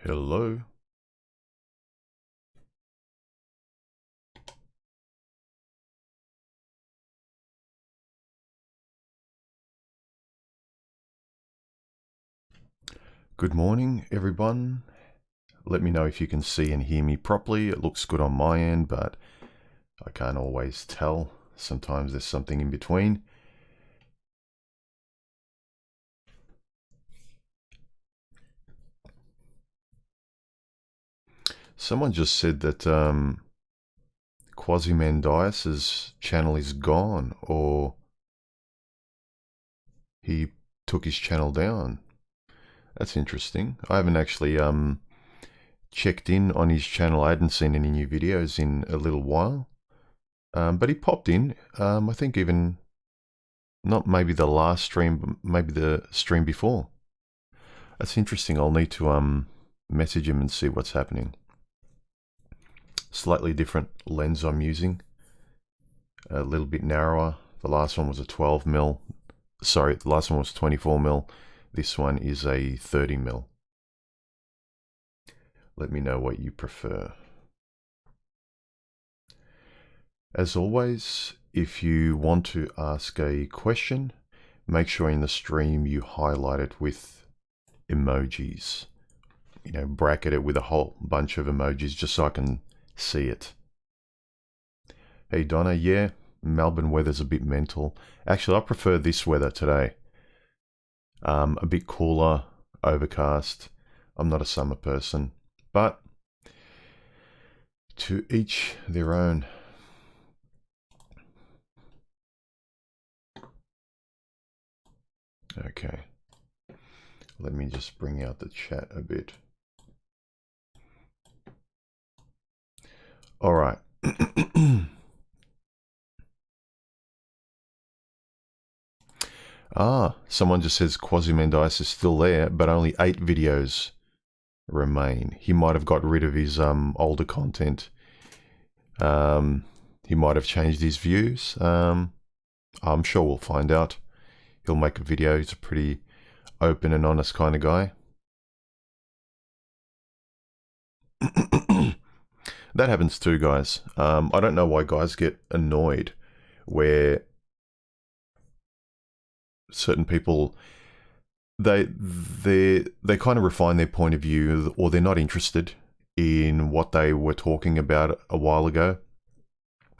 Hello. Good morning, everyone. Let me know if you can see and hear me properly. It looks good on my end, but I can't always tell. Sometimes there's something in between. Someone just said that Quasimen Dice's channel is gone, or he took his channel down. That's interesting. I haven't actually checked in on his channel. I hadn't seen any new videos in a little while. But he popped in, I think even, not maybe the last stream, but maybe the stream before. That's interesting. I'll need to message him and see what's happening. Slightly different lens I'm using. A little bit narrower. The last one was a 12mm. Sorry, the last one was 24mm. This one is a 30mm. Let me know what you prefer. As always, if you want to ask a question, make sure in the stream you highlight it with emojis. You know, bracket it with a whole bunch of emojis just so I can see it. Hey Donna, yeah, Melbourne weather's a bit mental. Actually, I prefer this weather today. A bit cooler, overcast. I'm not a summer person, but to each their own. Okay, let me just bring out the chat a bit. All right. Someone just says Quasimen Dice is still there, but only 8 videos remain. He might have got rid of his older content. He might have changed his views. I'm sure we'll find out. He'll make a video. He's a pretty open and honest kind of guy. That happens too, guys. I don't know why guys get annoyed where certain people they kind of refine their point of view, or they're not interested in what they were talking about a while ago,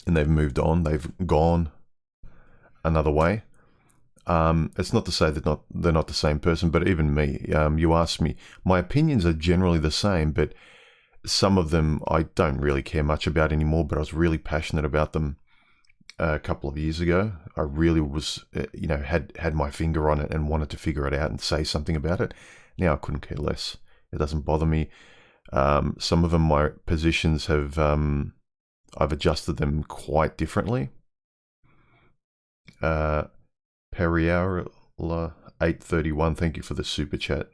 and they've moved on. They've gone another way. It's not to say that they're not the same person, but even me, you ask me, my opinions are generally the same, but some of them I don't really care much about anymore, but I was really passionate about them a couple of years ago. I really was, had my finger on it and wanted to figure it out and say something about it. Now I couldn't care less. It doesn't bother me. Some of them, my positions have, I've adjusted them quite differently. Periara 831, thank you for the super chat.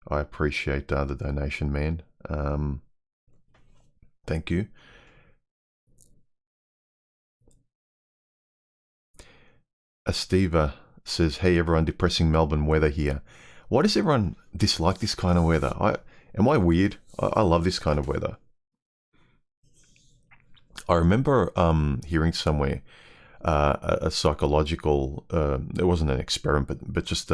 I appreciate the donation, man. Thank you. Estiva says, hey everyone, depressing Melbourne weather here. Why does everyone dislike this kind of weather? Am I weird? I love this kind of weather. I remember hearing somewhere a psychological, it wasn't an experiment, but just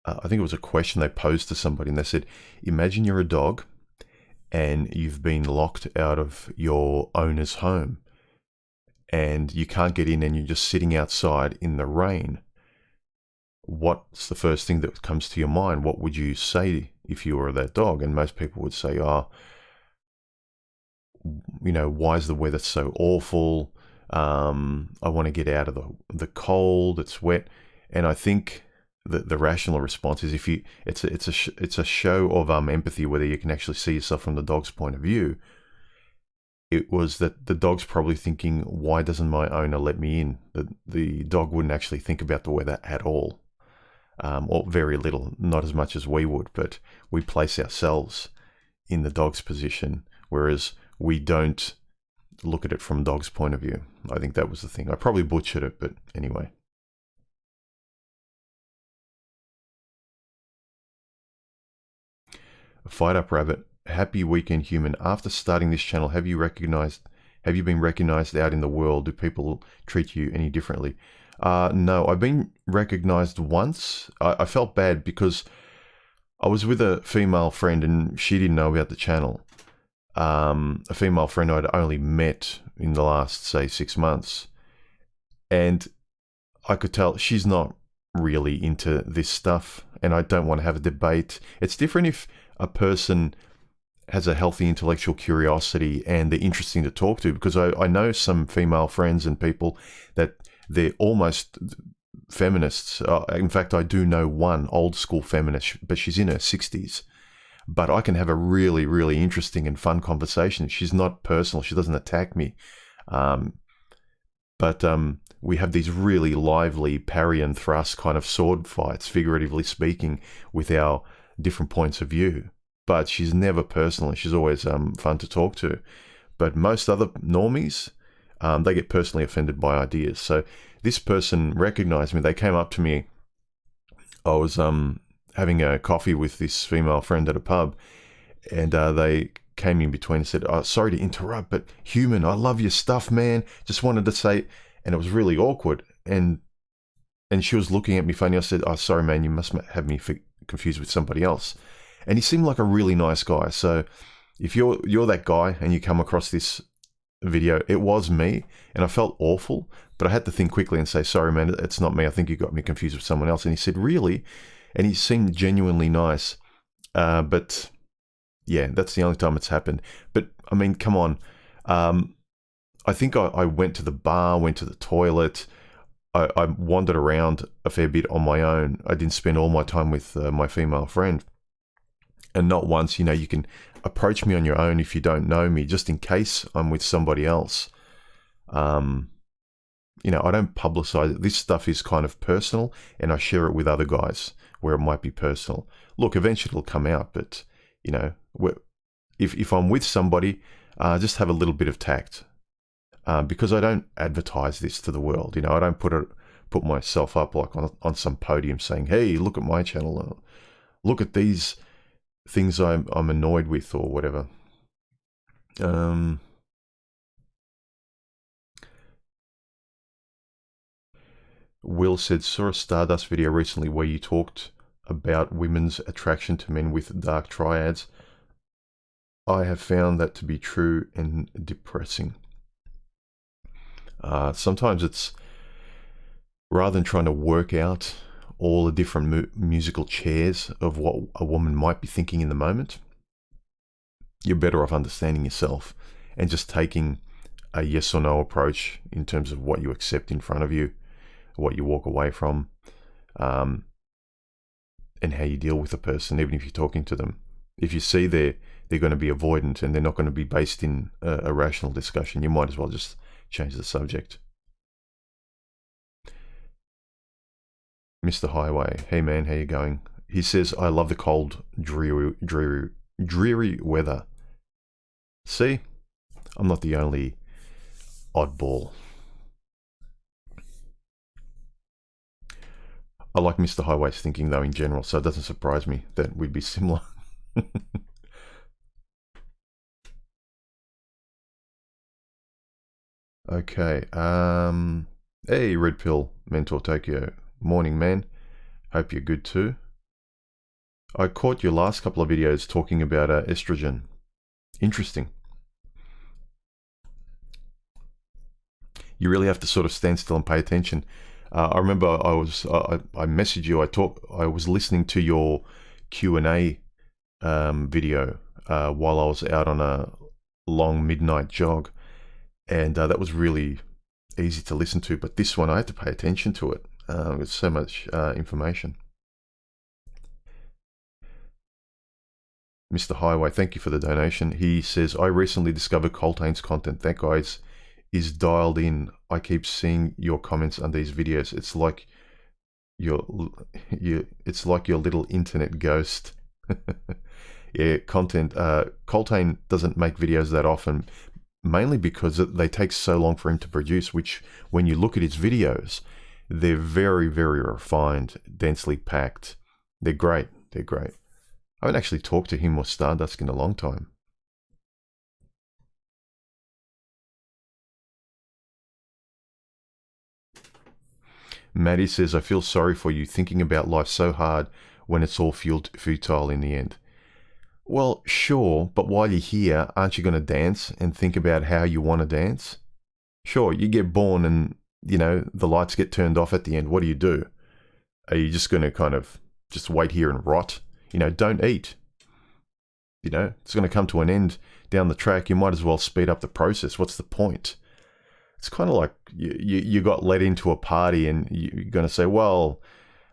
I think it was a question they posed to somebody, and they said, imagine you're a dog and you've been locked out of your owner's home and you can't get in and you're just sitting outside in the rain. What's the first thing that comes to your mind? What would you say if you were that dog? And most people would say, oh, why is the weather so awful? I want to get out of the cold. It's wet. And I think that the rational response is, if you, it's a show of empathy, whether you can actually see yourself from the dog's point of view. It was that the dog's probably thinking, why doesn't my owner let me in? The dog wouldn't actually think about the weather at all, or very little, not as much as we would, but we place ourselves in the dog's position, whereas we don't look at it from dog's point of view. I think that was the thing. I probably butchered it, but anyway. Fight Up Rabbit, happy weekend human. After starting this channel, have you been recognized out in the world? Do people treat you any differently? No, I've been recognized once. I felt bad because I was with a female friend and she didn't know about the channel. A female friend I'd only met in the last, say, 6 months. And I could tell she's not really into this stuff, and I don't want to have a debate. It's different if a person has a healthy intellectual curiosity and they're interesting to talk to, because I know some female friends and people that they're almost feminists. In fact, I do know one old school feminist, but she's in her 60s. But I can have a really, really interesting and fun conversation. She's not personal. She doesn't attack me. But we have these really lively parry and thrust kind of sword fights, figuratively speaking, with our different points of view. But she's never personal, and she's always fun to talk to. But most other normies, they get personally offended by ideas. So this person recognized me. They came up to me. I was having a coffee with this female friend at a pub, and they came in between and said, "Oh, sorry to interrupt, but human, I love your stuff, man. Just wanted to say," and it was really awkward. And she was looking at me funny. I said, "Oh, sorry, man, you must have me confused with somebody else." And he seemed like a really nice guy. So if you're that guy and you come across this video, it was me, and I felt awful, but I had to think quickly and say, "Sorry, man, it's not me. I think you got me confused with someone else." And he said, "Really?" And he seemed genuinely nice. But yeah, that's the only time it's happened. But I mean, come on. I think I went to the bar, went to the toilet. I wandered around a fair bit on my own. I didn't spend all my time with my female friend. And not once, you can approach me on your own if you don't know me, just in case I'm with somebody else. I don't publicize it. This stuff is kind of personal, and I share it with other guys where it might be personal. Look, eventually it'll come out, but, if I'm with somebody, just have a little bit of tact. Because I don't advertise this to the world. I don't put myself up like on some podium saying, "Hey, look at my channel. Or, look at these things I'm annoyed with," or whatever. Will said, "Saw a Stardust video recently where you talked about women's attraction to men with dark triads. I have found that to be true and depressing." Sometimes it's, rather than trying to work out all the different musical chairs of what a woman might be thinking in the moment, you're better off understanding yourself and just taking a yes or no approach in terms of what you accept in front of you, what you walk away from, and how you deal with a person, even if you're talking to them. If you see they're going to be avoidant and they're not going to be based in a rational discussion, you might as well just change the subject. Mr. Highway, hey man, how you going? He says, "I love the cold, dreary weather." See, I'm not the only oddball. I like Mr. Highway's thinking though in general, so it doesn't surprise me that we'd be similar. Okay, hey Red Pill Mentor Tokyo, morning man, hope you're good too. I caught your last couple of videos talking about estrogen. Interesting. You really have to sort of stand still and pay attention. I remember I messaged you. I was listening to your Q&A video while I was out on a long midnight jog, and that was really easy to listen to. But this one, I had to pay attention to it. There's so much information. Mr. Highway, thank you for the donation. He says, "I recently discovered Coltane's content. That guy's is dialed in. I keep seeing your comments on these videos. It's like it's like your little internet ghost." Yeah, content. Coltane doesn't make videos that often, mainly because they take so long for him to produce, which when you look at his videos, they're very, very refined, densely packed. They're great. They're great. I haven't actually talked to him or Stardust in a long time. Maddie says, I feel sorry for you thinking about life so hard when it's all futile in the end. Well, sure, but while you're here, aren't you going to dance and think about how you want to dance? Sure, you get born and, you know, the lights get turned off at the end. What do? Are you just going to kind of just wait here and rot? You know, don't eat. You know, it's going to come to an end down the track. You might as well speed up the process. What's the point? It's kind of like you got let into a party and you're going to say, well,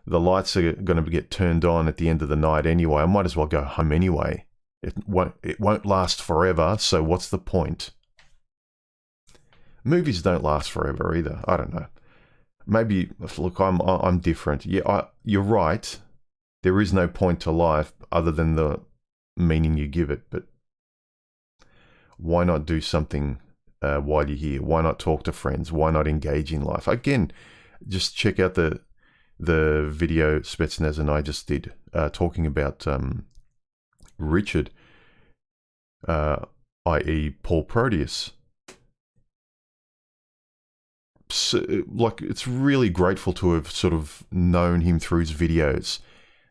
the lights are going to get turned on at the end of the night anyway. I might as well go home anyway. It won't last forever, so what's the point? Movies don't last forever either. I don't know. Maybe, look, I'm different. Yeah, you're right. There is no point to life other than the meaning you give it, but why not do something while you're here? Why not talk to friends? Why not engage in life? Again, just check out the video Spetsnaz and I just did talking about Richard, i.e. Paul Proteus. So, like, it's really grateful to have sort of known him through his videos.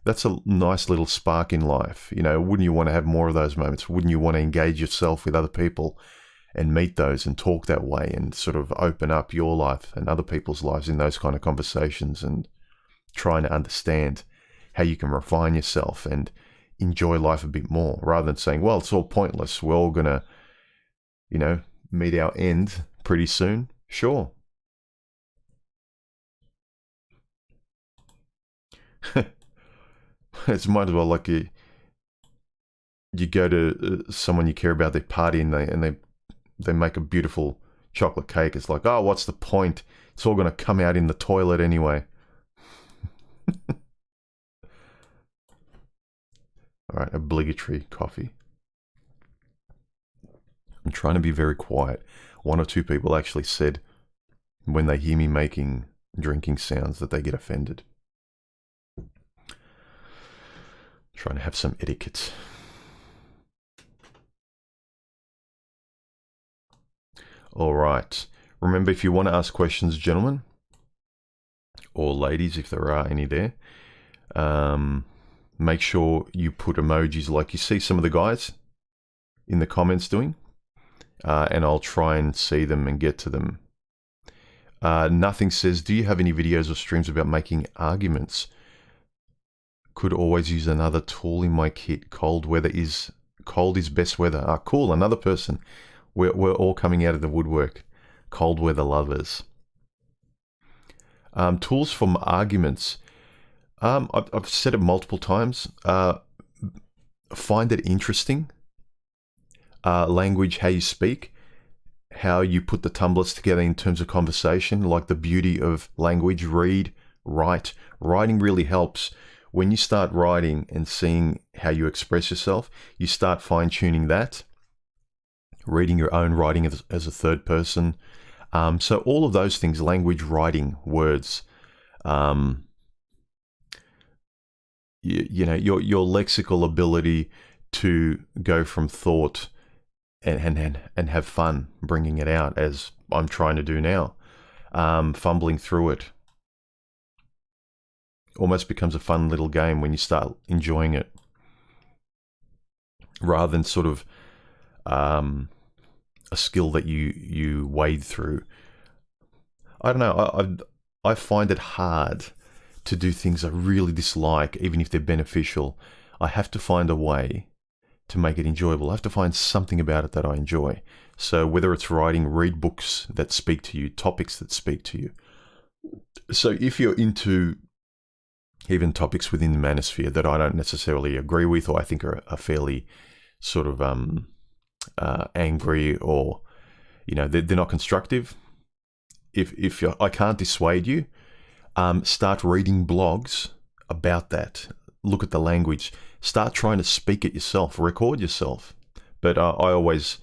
That's a nice little spark in life. You know, wouldn't you want to have more of those moments? Wouldn't you want to engage yourself with other people and meet those and talk that way and sort of open up your life and other people's lives in those kind of conversations and trying to understand how you can refine yourself and enjoy life a bit more rather than saying, well, it's all pointless. We're all going to, you know, meet our end pretty soon. Sure. It's might as well like you go to someone you care about, their party, and they make a beautiful chocolate cake. It's like, oh, what's the point? It's all going to come out in the toilet anyway. All right, obligatory coffee. I'm trying to be very quiet. One or two people actually said when they hear me making drinking sounds that they get offended. Trying to have some etiquette. All right. Remember, if you want to ask questions, gentlemen, or ladies, if there are any there, make sure you put emojis like you see some of the guys in the comments doing, and I'll try and see them and get to them. Nothing says, do you have any videos or streams about making arguments? Could always use another tool in my kit. Cold is best weather. Ah, cool. Another person. We're all coming out of the woodwork. Cold weather lovers. Tools for arguments. I've said it multiple times. Find it interesting. Language, how you speak, how you put the tumblers together in terms of conversation, like the beauty of language. Read, write. Writing really helps. When you start writing and seeing how you express yourself, you start fine-tuning that. Reading your own writing as a third person. So all of those things, language, writing, words, you know, your lexical ability to go from thought and have fun bringing it out, as I'm trying to do now, fumbling through it. Almost becomes a fun little game when you start enjoying it, rather than sort of a skill that you wade through. I don't know. I find it hard to do things I really dislike, even if they're beneficial. I have to find a way to make it enjoyable. I have to find something about it that I enjoy. So whether it's writing, read books that speak to you, topics that speak to you. So if you're into even topics within the manosphere that I don't necessarily agree with, or I think are fairly sort of angry, or, you know, they're not constructive. If I can't dissuade you, start reading blogs about that. Look at the language. Start trying to speak it yourself. Record yourself. But I always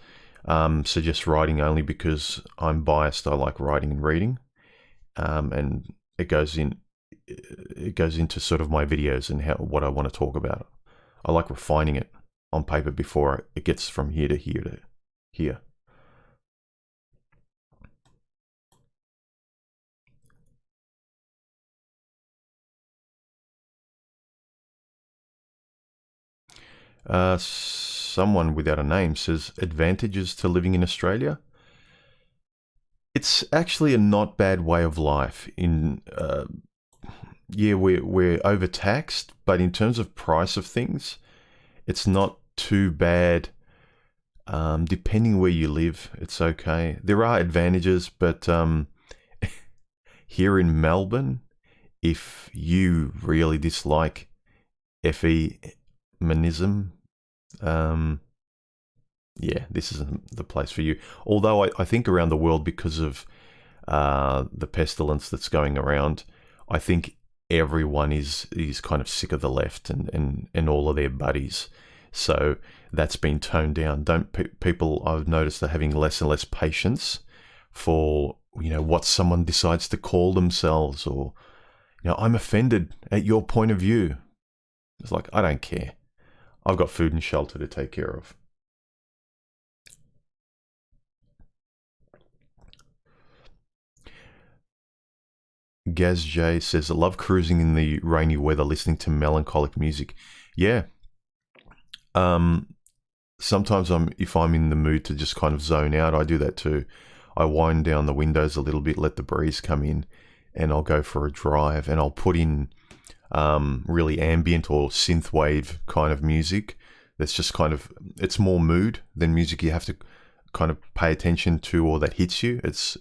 suggest writing only because I'm biased. I like writing and reading, and it goes into sort of my videos and what I want to talk about. I like refining it on paper before it gets from here to here to here. Someone without a name says, advantages to living in Australia? It's actually a not bad way of life. Yeah, we're overtaxed, but in terms of price of things, it's not too bad. Depending where you live, it's okay. There are advantages, but here in Melbourne, if you really dislike feminism, yeah, this isn't the place for you. Although I think around the world, because of the pestilence that's going around, I think everyone is kind of sick of the left and all of their buddies. So that's been toned down. People, I've noticed, are having less and less patience for what someone decides to call themselves, or I'm offended at your point of view. It's like, I don't care. I've got food and shelter to take care of. Gaz J says, I love cruising in the rainy weather listening to melancholic music. Yeah. Sometimes if I'm in the mood to just kind of zone out, I do that too. I wind down the windows a little bit, let the breeze come in, and I'll go for a drive, and I'll put in really ambient or synthwave kind of music. That's just kind of, it's more mood than music you have to kind of pay attention to or that hits you. It's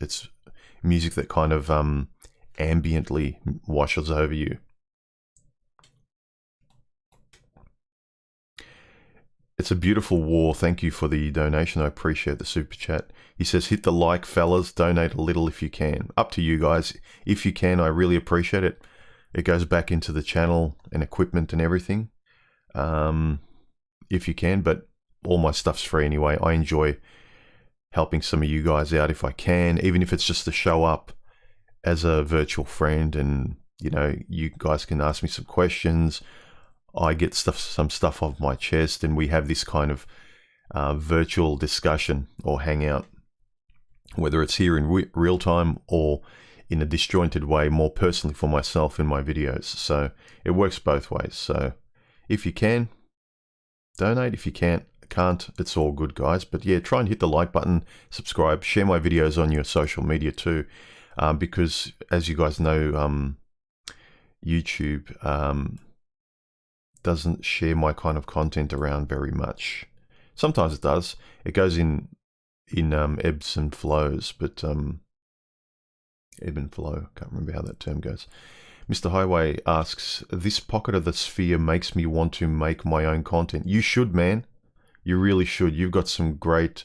music that kind of ambiently washes over you. It's a beautiful war. Thank you for the donation. I appreciate the super chat. He says, hit the like, fellas. Donate a little if you can. Up to you guys. If you can, I really appreciate it. It goes back into the channel and equipment and everything. If you can, but all my stuff's free anyway. I enjoy helping some of you guys out if I can, even if it's just to show up as a virtual friend, and you guys can ask me some questions. I get some stuff off my chest, and we have this kind of virtual discussion or hangout, whether it's here in real time or in a disjointed way, more personally for myself in my videos. So it works both ways. So if you can, donate. If you can't, it's all good, guys. But yeah, try and hit the like button, subscribe, share my videos on your social media too, because as you guys know, YouTube doesn't share my kind of content around very much. Sometimes it does. It goes in ebbs and flows, but ebb and flow, can't remember how that term goes. Mr. Highway asks, this pocket of the sphere makes me want to make my own content. You should, man. You really should. You've got a great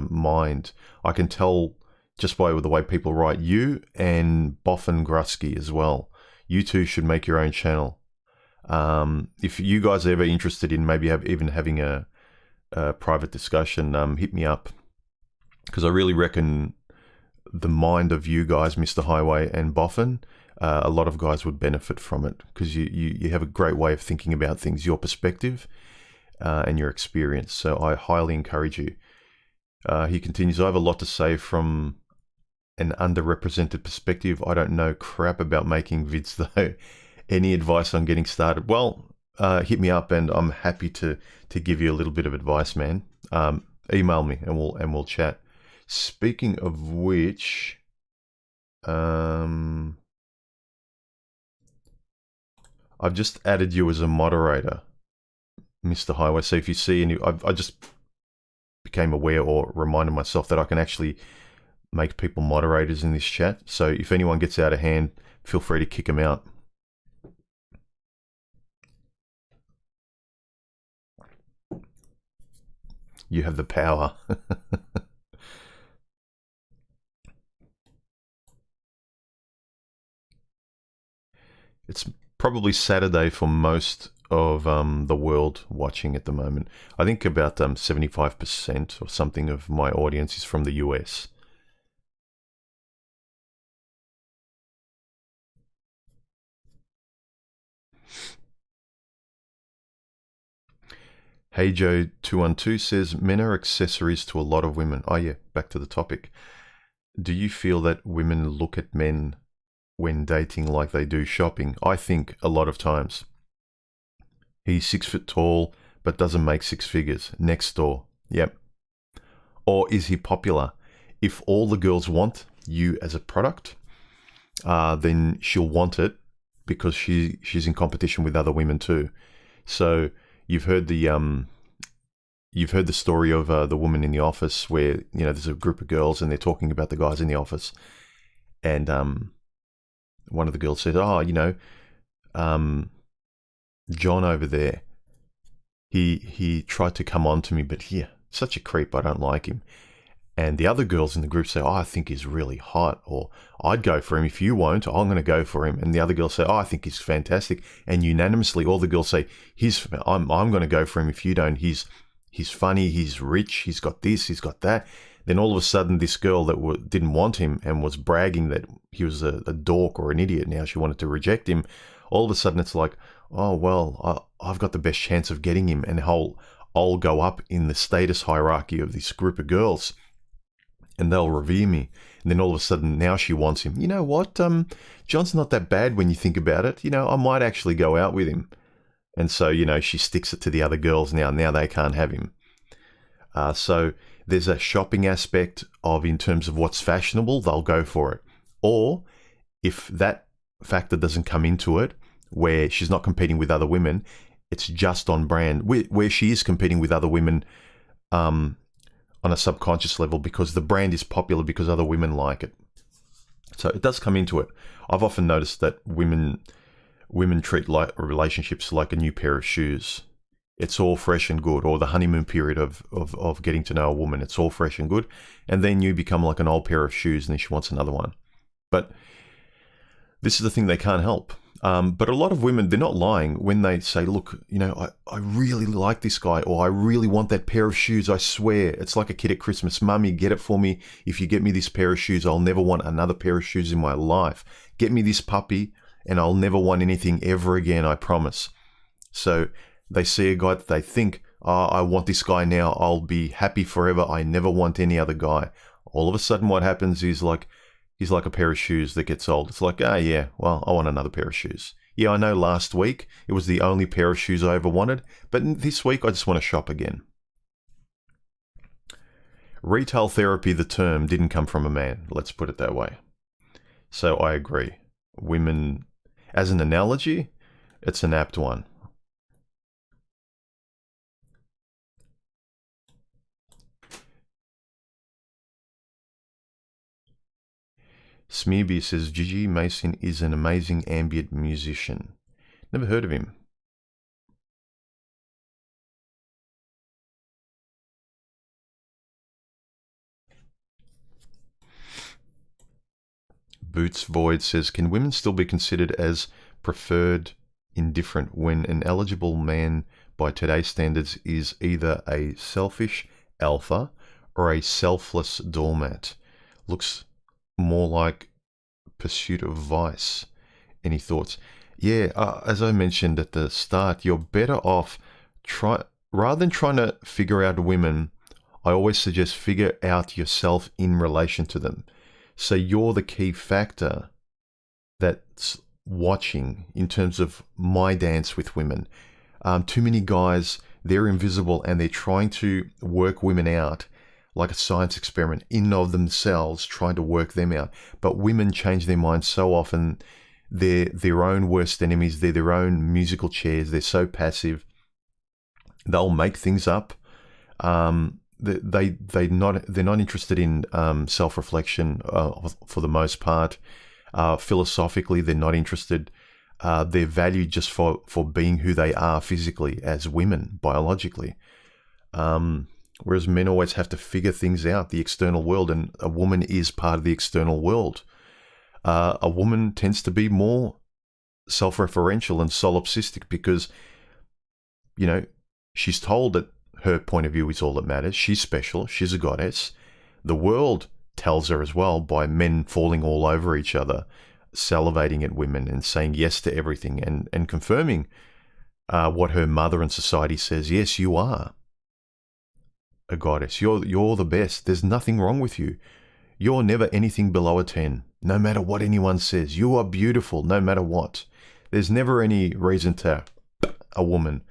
mind. I can tell just by the way people write. You and Boffin Grusky as well. You two should make your own channel. If you guys are ever interested in maybe even having a private discussion, hit me up, because I really reckon the mind of you guys, Mr. Highway and Boffin, a lot of guys would benefit from it, because you have a great way of thinking about things, your perspective and your experience. So I highly encourage you. He continues, I have a lot to say from an underrepresented perspective. I don't know crap about making vids though. Any advice on getting started? Well, hit me up and I'm happy to give you a little bit of advice, man. Email me and we'll chat. Speaking of which, I've just added you as a moderator, Mr. Highway. So if you see any, I just became aware or reminded myself that I can actually make people moderators in this chat. So if anyone gets out of hand, feel free to kick them out. You have the power. It's probably Saturday for most of the world watching at the moment. I think about 75% or something of my audience is from the US. Hey Joe 212 says, men are accessories to a lot of women. Oh yeah, back to the topic. Do you feel that women look at men when dating like they do shopping? I think a lot of times. He's 6 foot tall, but doesn't make six figures. Next door. Yep. Or is he popular? If all the girls want you as a product, then she'll want it because she's in competition with other women too. So you've heard the story of the woman in the office where there's a group of girls and they're talking about the guys in the office, and one of the girls said, John over there, he tried to come on to me, but such a creep, I don't like him. And the other girls in the group say, I think he's really hot, or I'd go for him. If you won't, I'm going to go for him. And the other girls say, I think he's fantastic. And unanimously, all the girls say, I'm going to go for him if you don't. He's funny, he's rich, he's got this, he's got that. Then all of a sudden, this girl that didn't want him and was bragging that he was a dork or an idiot, now she wanted to reject him. All of a sudden, it's like, oh, well, I've got the best chance of getting him, and I'll go up in the status hierarchy of this group of girls, and they'll revere me. And then all of a sudden, now she wants him. You know what? John's not that bad when you think about it. I might actually go out with him. And so, she sticks it to the other girls now. Now they can't have him. So there's a shopping aspect of, in terms of what's fashionable, they'll go for it. Or if that factor doesn't come into it, where she's not competing with other women, it's just on brand, where she is competing with other women on a subconscious level because the brand is popular because other women like it. So it does come into it. I've often noticed that women treat relationships like a new pair of shoes. It's all fresh and good, or the honeymoon period of getting to know a woman. It's all fresh and good. And then you become like an old pair of shoes and then she wants another one. But this is the thing they can't help. But a lot of women, they're not lying when they say, look, I really like this guy, or I really want that pair of shoes. I swear, it's like a kid at Christmas. Mummy, get it for me. If you get me this pair of shoes, I'll never want another pair of shoes in my life. Get me this puppy and I'll never want anything ever again, I promise. So they see a guy that they think, I want this guy now. I'll be happy forever. I never want any other guy. All of a sudden what happens is he's like a pair of shoes that gets old. It's like, I want another pair of shoes. Yeah, I know last week it was the only pair of shoes I ever wanted, but this week I just want to shop again. Retail therapy, the term, didn't come from a man. Let's put it that way. So I agree. Women, as an analogy, it's an apt one. Smearby says, Gigi Mason is an amazing ambient musician. Never heard of him. Boots Void says, can women still be considered as preferred indifferent when an eligible man by today's standards is either a selfish alpha or a selfless doormat? Looks more like pursuit of vice. Any thoughts? Yeah, as I mentioned at the start, you're better off rather than trying to figure out women. I always suggest figure out yourself in relation to them. So you're the key factor that's watching in terms of my dance with women. Too many guys, they're invisible and they're trying to work women out like a science experiment in and of themselves, trying to work them out. But women change their minds so often. They're their own worst enemies. They're their own musical chairs. They're so passive. They'll make things up. They're not interested in self-reflection for the most part. Philosophically, they're not interested. They're valued just for being who they are physically as women, biologically. Whereas men always have to figure things out, the external world, and a woman is part of the external world. A woman tends to be more self-referential and solipsistic because, she's told that her point of view is all that matters. She's special. She's a goddess. The world tells her as well by men falling all over each other, salivating at women and saying yes to everything and confirming what her mother and society says. Yes, you are a goddess. You're the best. There's nothing wrong with you. You're never anything below a 10, no matter what anyone says. You are beautiful, no matter what. There's never any reason to a woman.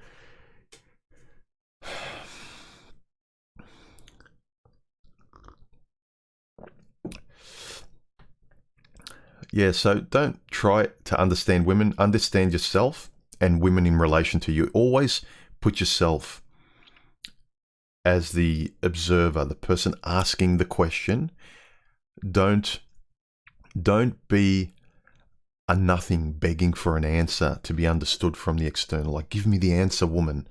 Yeah, so don't try to understand women. Understand yourself and women in relation to you. Always put yourself as the observer, the person asking the question. Don't be a nothing begging for an answer to be understood from the external. Like, give me the answer, woman.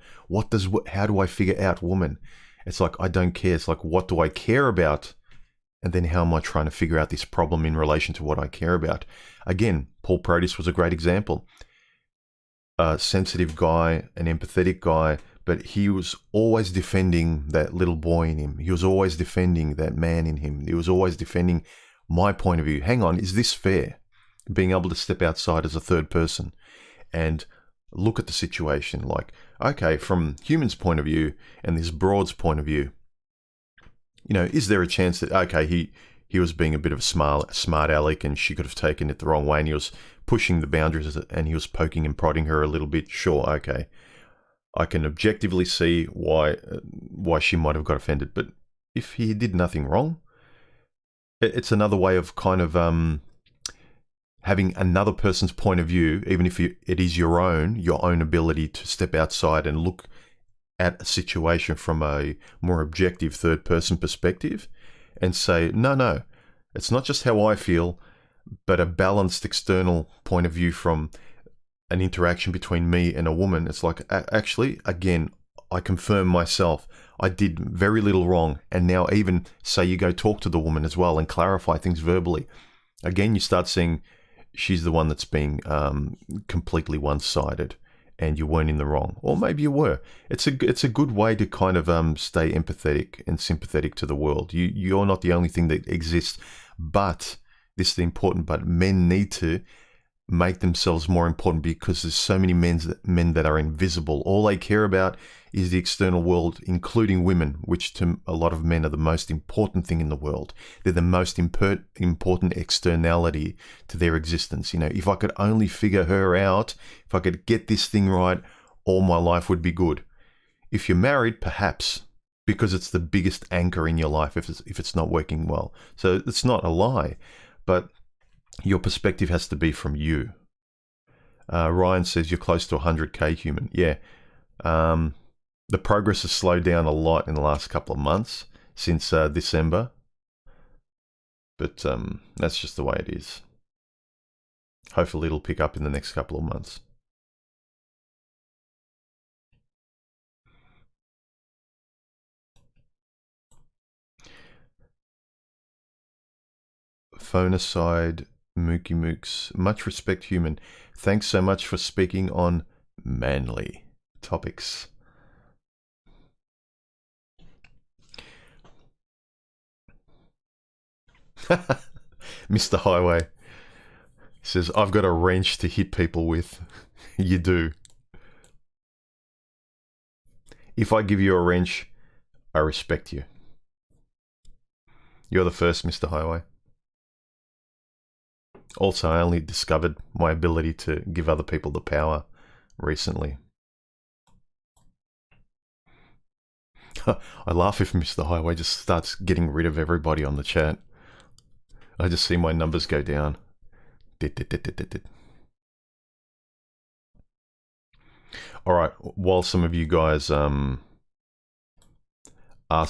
How do I figure out woman? It's like, I don't care. It's like, what do I care about? And then how am I trying to figure out this problem in relation to what I care about? Again, Paul Proteus was a great example. A sensitive guy, an empathetic guy, but he was always defending that little boy in him. He was always defending that man in him. He was always defending my point of view. Hang on, is this fair? Being able to step outside as a third person and look at the situation like, okay, from human's point of view and this broad's point of view, you know, is there a chance that, okay, he was being a bit of a smart aleck and she could have taken it the wrong way and he was pushing the boundaries and he was poking and prodding her a little bit? Sure, okay. I can objectively see why she might have got offended. But if he did nothing wrong, it's another way of kind of having another person's point of view, even if it is your own ability to step outside and look at a situation from a more objective third-person perspective and say, no, it's not just how I feel, but a balanced external point of view from an interaction between me and a woman. It's like, actually, again, I confirm myself. I did very little wrong. And now even say you go talk to the woman as well and clarify things verbally. Again, you start seeing she's the one that's being completely one-sided and you weren't in the wrong. Or maybe you were. It's a good way to kind of stay empathetic and sympathetic to the world. You're not the only thing that exists. But, this is the important but, men need to make themselves more important because there's so many men that are invisible. All they care about is the external world, including women, which to a lot of men are the most important thing in the world. They're the most important externality to their existence. You know, if I could only figure her out, if I could get this thing right, all my life would be good. If you're married, perhaps, because it's the biggest anchor in your life if it's not working well. So it's not a lie, but your perspective has to be from you. Ryan says you're close to 100k human. Yeah. The progress has slowed down a lot in the last couple of months since December. But that's just the way it is. Hopefully it'll pick up in the next couple of months. Phone aside, Mookie Mooks, much respect human. Thanks so much for speaking on manly topics. Mr. Highway says, I've got a wrench to hit people with. You do. If I give you a wrench, I respect you. You're the first, Mr. Highway. Also, I only discovered my ability to give other people the power recently. I laugh if Mr. Highway just starts getting rid of everybody on the chat. I just see my numbers go down. Alright, while some of you guys ask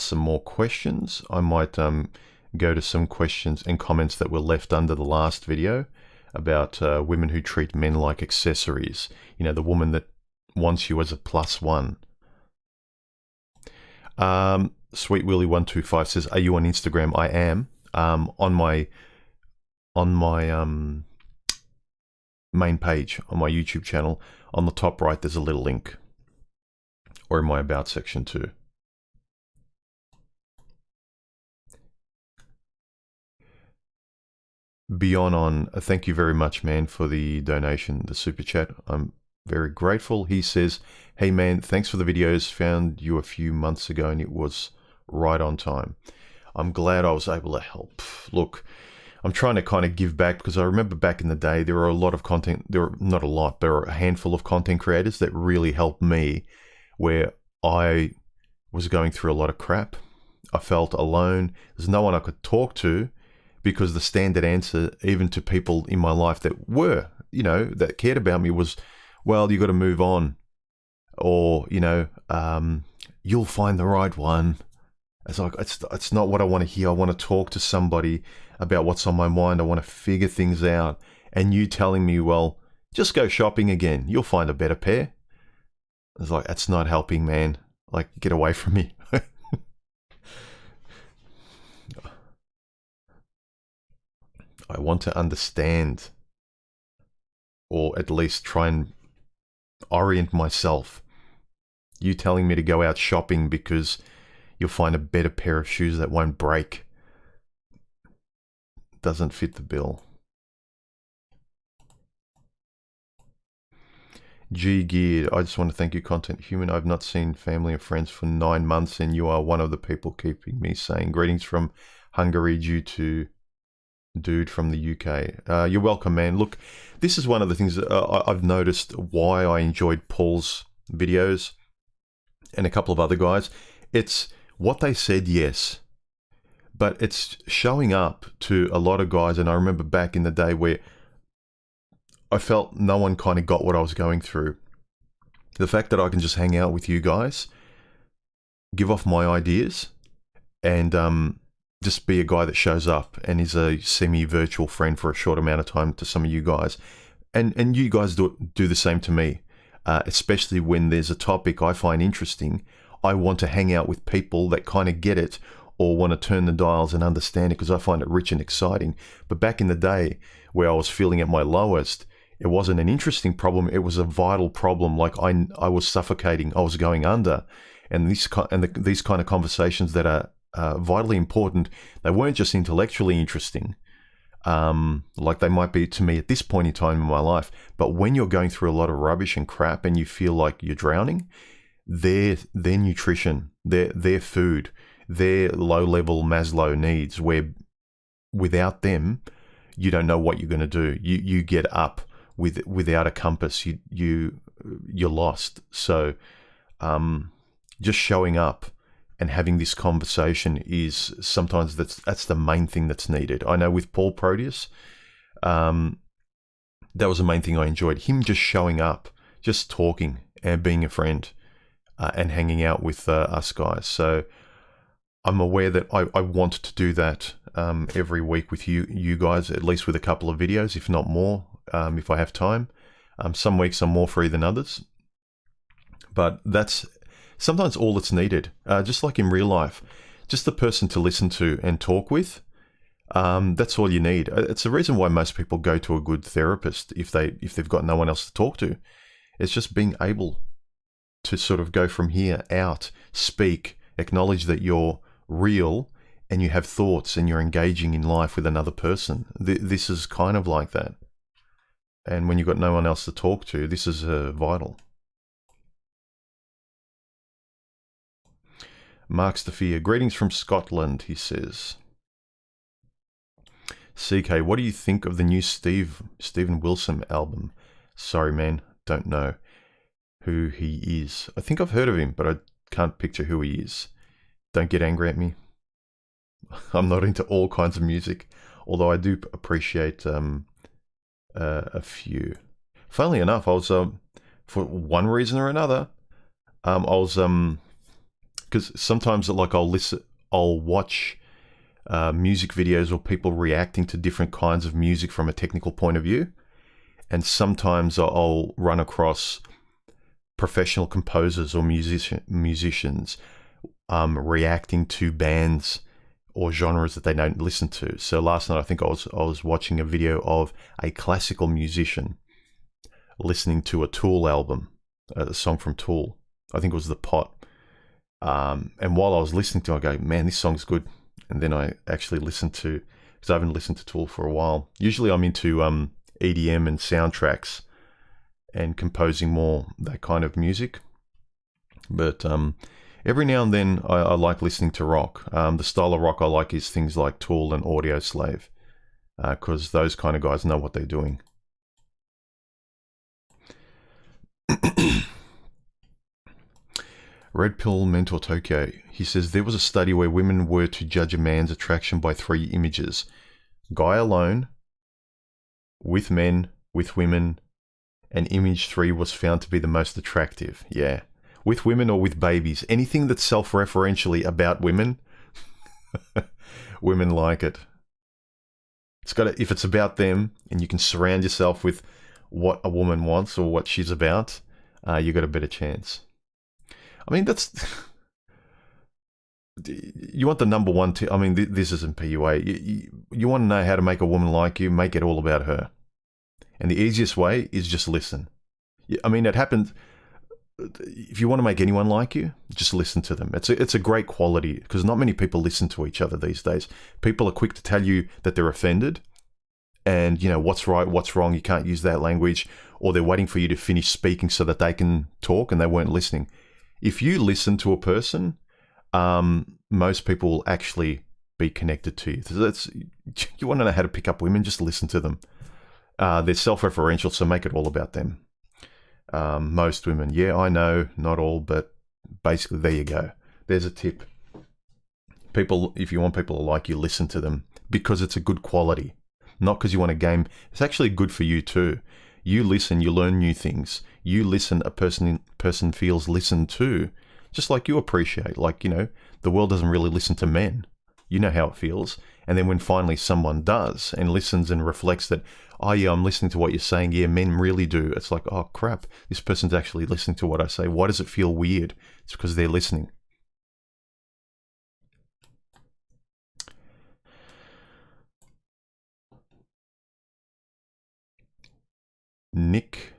some more questions, I might go to some questions and comments that were left under the last video about women who treat men like accessories. You know, the woman that wants you as a +1. Sweet Willy 125 says, are you on Instagram? I am. On my main page on my YouTube channel, on the top right there's a little link, or in my about section too. Beyond on, thank you very much, man, for the donation, the super chat. I'm very grateful. He says, hey man, thanks for the videos. Found you a few months ago and it was right on time. I'm glad I was able to help. Look, I'm trying to kind of give back because I remember back in the day, there were a lot of content, there were not a lot, there were a handful of content creators that really helped me where I was going through a lot of crap. I felt alone. There's no one I could talk to because the standard answer, even to people in my life that were, you know, that cared about me was, well, you got to move on, or, you know, you'll find the right one. It's like, it's not what I want to hear. I want to talk to somebody about what's on my mind. I want to figure things out. And you telling me, well, just go shopping again. You'll find a better pair. It's like, that's not helping, man. Like, get away from me. I want to understand, or at least try and orient myself. You telling me to go out shopping because you'll find a better pair of shoes that won't break doesn't fit the bill. G Geared, I just want to thank you, Content Human. I've not seen family or friends for 9 months, and you are one of the people keeping me sane. Greetings from Hungary, due to dude from the UK. You're welcome, man. Look, this is one of the things that I've noticed why I enjoyed Paul's videos and a couple of other guys. It's what they said, yes, but it's showing up to a lot of guys. And I remember back in the day where I felt no one kind of got what I was going through. The fact that I can just hang out with you guys, give off my ideas, and just be a guy that shows up and is a semi-virtual friend for a short amount of time to some of you guys. And you guys do the same to me, especially when there's a topic I find interesting. I want to hang out with people that kind of get it or want to turn the dials and understand it because I find it rich and exciting. But back in the day where I was feeling at my lowest, it wasn't an interesting problem. It was a vital problem. Like I was suffocating. I was going under. And these kind of conversations that are vitally important, they weren't just intellectually interesting, like they might be to me at this point in time in my life. But when you're going through a lot of rubbish and crap and you feel like you're drowning, their nutrition, their food, their low-level Maslow needs, where without them, you don't know what you're going to do. You get up without a compass. You're lost. So just showing up and having this conversation is sometimes that's the main thing that's needed. I know with Paul Proteus, that was the main thing I enjoyed. Him just showing up, just talking and being a friend, and hanging out with us guys. So I'm aware that I want to do that every week with you guys, at least with a couple of videos, if not more, if I have time. Some weeks I'm more free than others. But that's sometimes all that's needed, just like in real life, just the person to listen to and talk with. That's all you need. It's the reason why most people go to a good therapist if they've got no one else to talk to. It's just being able to sort of go from here out, speak, acknowledge that you're real and you have thoughts and you're engaging in life with another person. This is kind of like that. And when you've got no one else to talk to, this is vital. Mark Stafia, greetings from Scotland, he says. CK, what do you think of the new Steven Wilson album? Sorry, man, don't know who he is. I think I've heard of him, but I can't picture who he is. Don't get angry at me. I'm not into all kinds of music, although I do appreciate a few. Funnily enough, I was, for one reason or another, I was, because sometimes like I'll watch music videos or people reacting to different kinds of music from a technical point of view. And sometimes I'll run across professional composers or musicians reacting to bands or genres that they don't listen to. So last night I think I was watching a video of a classical musician listening to a Tool album, a song from Tool. I think it was The Pot. And while I was listening to it, I go, man, this song's good. And then I actually listened to, because I haven't listened to Tool for a while. Usually I'm into EDM and soundtracks. and composing more that kind of music. But every now and then I like listening to rock. The style of rock I like is things like Tool and Audioslave, because those kind of guys know what they're doing. Red Pill Mentor Tokyo, he says, there was a study where women were to judge a man's attraction by 3 images. Guy alone, with men, with women, and image 3 was found to be the most attractive. Yeah. With women or with babies. Anything that's self-referentially about women, women like it. It's got to, if it's about them and you can surround yourself with what a woman wants or what she's about, you got a better chance. I mean, that's... You want the number one... I mean, this isn't PUA. You want to know how to make a woman like you, make it all about her. And the easiest way is just listen. I mean, it happens... If you want to make anyone like you, just listen to them. It's a great quality, because not many people listen to each other these days. People are quick to tell you that they're offended, and, you know, what's right, what's wrong, you can't use that language, or they're waiting for you to finish speaking so that they can talk, and they weren't listening. If you listen to a person, most people will actually be connected to you. You want to know how to pick up women, just listen to them. They're self-referential, so make it all about them. Most women, yeah, I know, not all, but basically there you go. There's a tip. People, if you want people to like you, listen to them, because it's a good quality, not because you want a game. It's actually good for you too. You listen, you learn new things. You listen, a person feels listened to, just like you appreciate. Like, you know, the world doesn't really listen to men. You know how it feels. And then when finally someone does and listens and reflects that, oh yeah, I'm listening to what you're saying. Yeah, men really do. It's like, oh crap, this person's actually listening to what I say. Why does it feel weird? It's because they're listening. Nick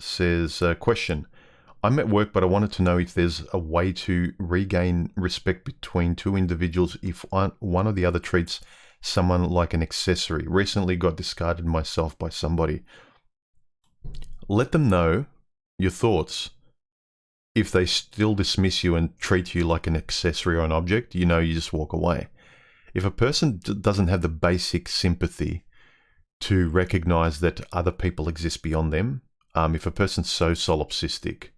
says, question. I'm at work, but I wanted to know if there's a way to regain respect between 2 individuals if one or the other treats someone like an accessory. Recently got discarded myself by somebody. Let them know your thoughts. If they still dismiss you and treat you like an accessory or an object, you know, you just walk away. If a person doesn't have the basic sympathy to recognize that other people exist beyond them, if a person's so solipsistic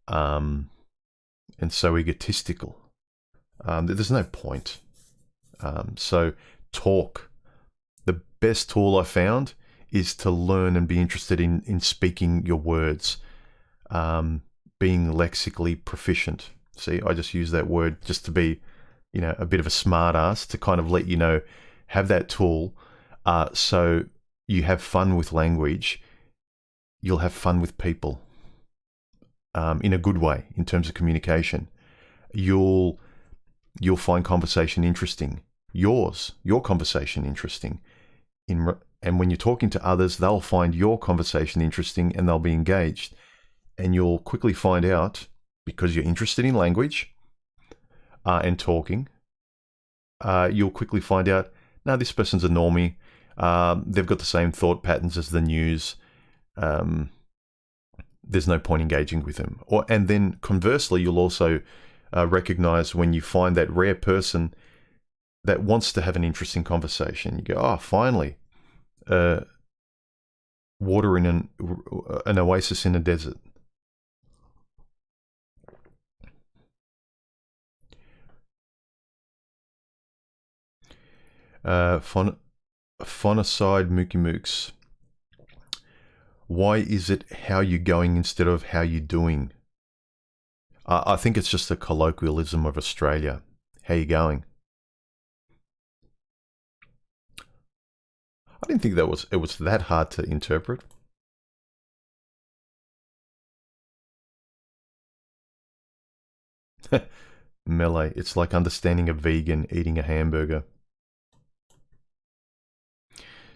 and so egotistical, there's no point. So talk. The best tool I found is to learn and be interested in speaking your words, being lexically proficient. See, I just use that word just to be, you know, a bit of a smart ass, to kind of let you know, have that tool. So you have fun with language, you'll have fun with people, in a good way, in terms of communication. You'll find conversation interesting. Your conversation interesting. And when you're talking to others, they'll find your conversation interesting and they'll be engaged. And you'll quickly find out, because you're interested in language and talking, you'll quickly find out, no, this person's a normie. They've got the same thought patterns as the news. There's no point engaging with them. And then conversely, you'll also recognize when you find that rare person that wants to have an interesting conversation. You go, oh, finally, water in an oasis in a desert. Phonicide Mookie Mooks. Why is it how you going instead of how you doing? I think it's just a colloquialism of Australia. How you going? I didn't think it was that hard to interpret. Melee. It's like understanding a vegan eating a hamburger.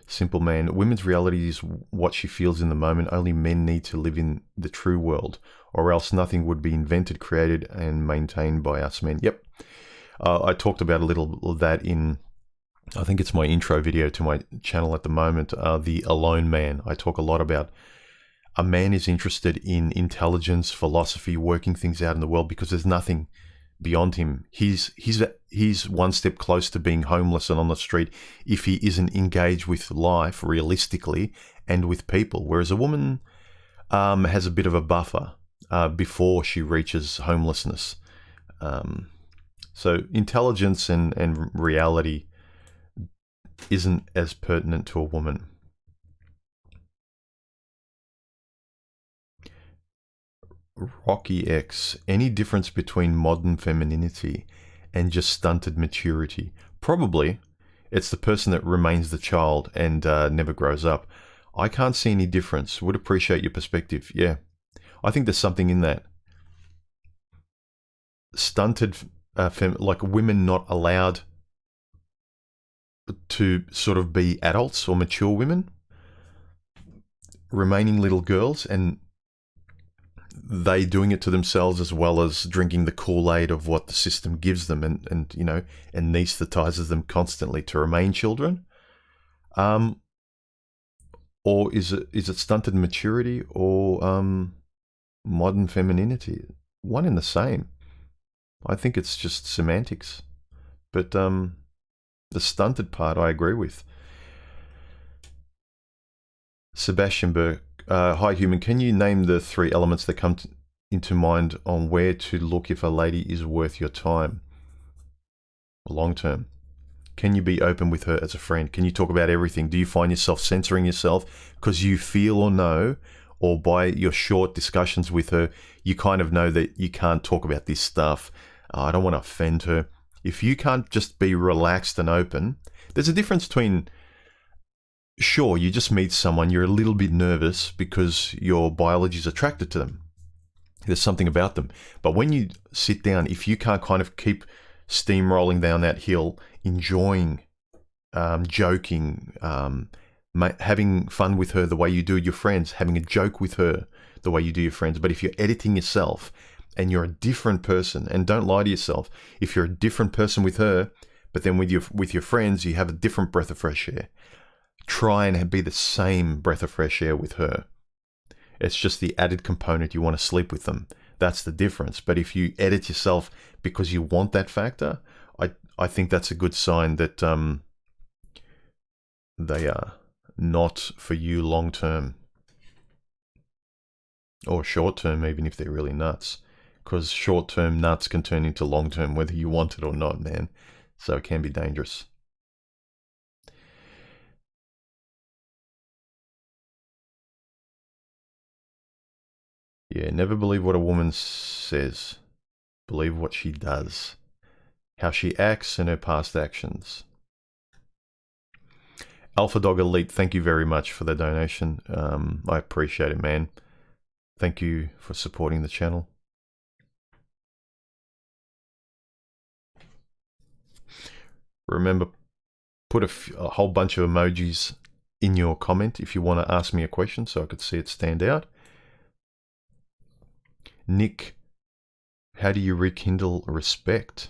Simple Man. Women's reality is what she feels in the moment. Only men need to live in the true world, or else nothing would be invented, created, and maintained by us men. Yep. I talked about a little of that in, I think it's my intro video to my channel at the moment, The Alone Man. I talk a lot about a man is interested in intelligence, philosophy, working things out in the world because there's nothing beyond him. He's one step close to being homeless and on the street if he isn't engaged with life realistically and with people. Whereas a woman has a bit of a buffer before she reaches homelessness. So intelligence and reality isn't as pertinent to a woman. Rocky X, any difference between modern femininity and just stunted maturity? Probably. It's the person that remains the child and never grows up. I can't see any difference. Would appreciate your perspective. Yeah, I think there's something in that. Stunted, like women not allowed to sort of be adults or mature women, remaining little girls, and they doing it to themselves as well as drinking the Kool-Aid of what the system gives them and you know, anesthetizes them constantly to remain children. Or is it stunted maturity or modern femininity? One and the same. I think it's just semantics. But the stunted part I agree with. Sebastian Burke. Hi, human. Can you name the 3 elements that come into mind on where to look if a lady is worth your time? Long term. Can you be open with her as a friend? Can you talk about everything? Do you find yourself censoring yourself because you feel or know, or by your short discussions with her, you kind of know that you can't talk about this stuff? I don't want to offend her. If you can't just be relaxed and open, there's a difference between, sure, you just meet someone, you're a little bit nervous because your biology is attracted to them. There's something about them. But when you sit down, if you can't kind of keep steamrolling down that hill, enjoying, joking, having fun with her the way you do your friends, having a joke with her the way you do your friends. But if you're editing yourself and you're a different person, and don't lie to yourself, if you're a different person with her, but then with your friends, you have a different breath of fresh air. Try and be the same breath of fresh air with her. It's just the added component, you want to sleep with them. That's the difference. But if you edit yourself because you want that factor, I think that's a good sign that they are not for you long term. Or short term, even if they're really nuts. Because short term nuts can turn into long term, whether you want it or not, man. So it can be dangerous. Yeah, never believe what a woman says. Believe what she does. How she acts and her past actions. Alpha Dog Elite, thank you very much for the donation. I appreciate it, man. Thank you for supporting the channel. Remember, put a whole bunch of emojis in your comment if you want to ask me a question so I could see it stand out. Nick, how do you rekindle respect?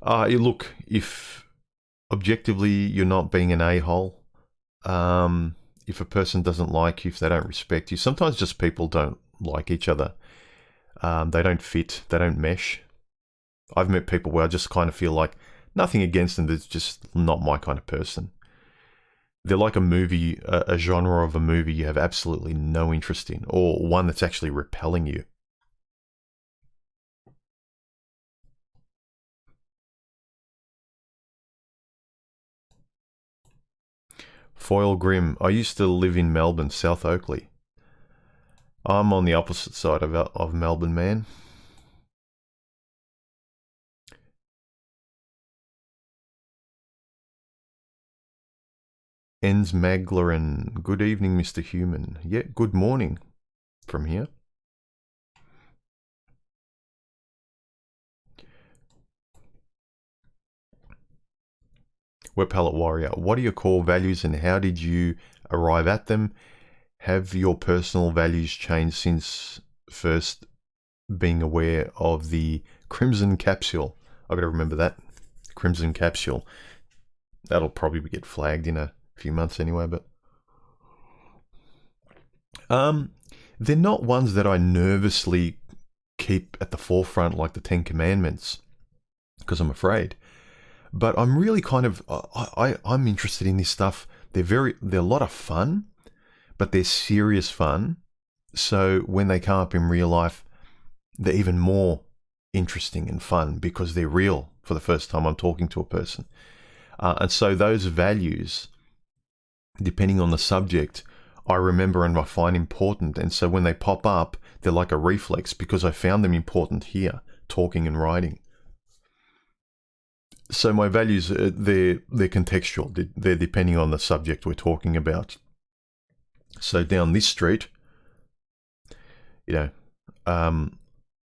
Look, if objectively you're not being an a-hole, if a person doesn't like you, if they don't respect you, sometimes just people don't like each other. They don't fit, they don't mesh. I've met people where I just kind of feel like nothing against them, they're just not my kind of person. They're like a movie, a genre of a movie you have absolutely no interest in, or one that's actually repelling you. Foil Grim, I used to live in Melbourne, South Oakley. I'm on the opposite side of Melbourne, man. Ens Maglarin, good evening, Mr. Human. Yeah, good morning from here. Web Palette Warrior, what are your core values and how did you arrive at them? Have your personal values changed since first being aware of the Crimson Capsule? I've got to remember that. Crimson Capsule. That'll probably get flagged in a few months anyway, but They're not ones that I nervously keep at the forefront like the Ten Commandments, because I'm afraid. But I'm really kind of, I'm interested in this stuff. They're a lot of fun, but they're serious fun. So when they come up in real life, they're even more interesting and fun because they're real for the first time I'm talking to a person. And so those values, depending on the subject, I remember and I find important. And so when they pop up, they're like a reflex because I found them important here, talking and writing. So my values, they're contextual. They're depending on the subject we're talking about. So down this street,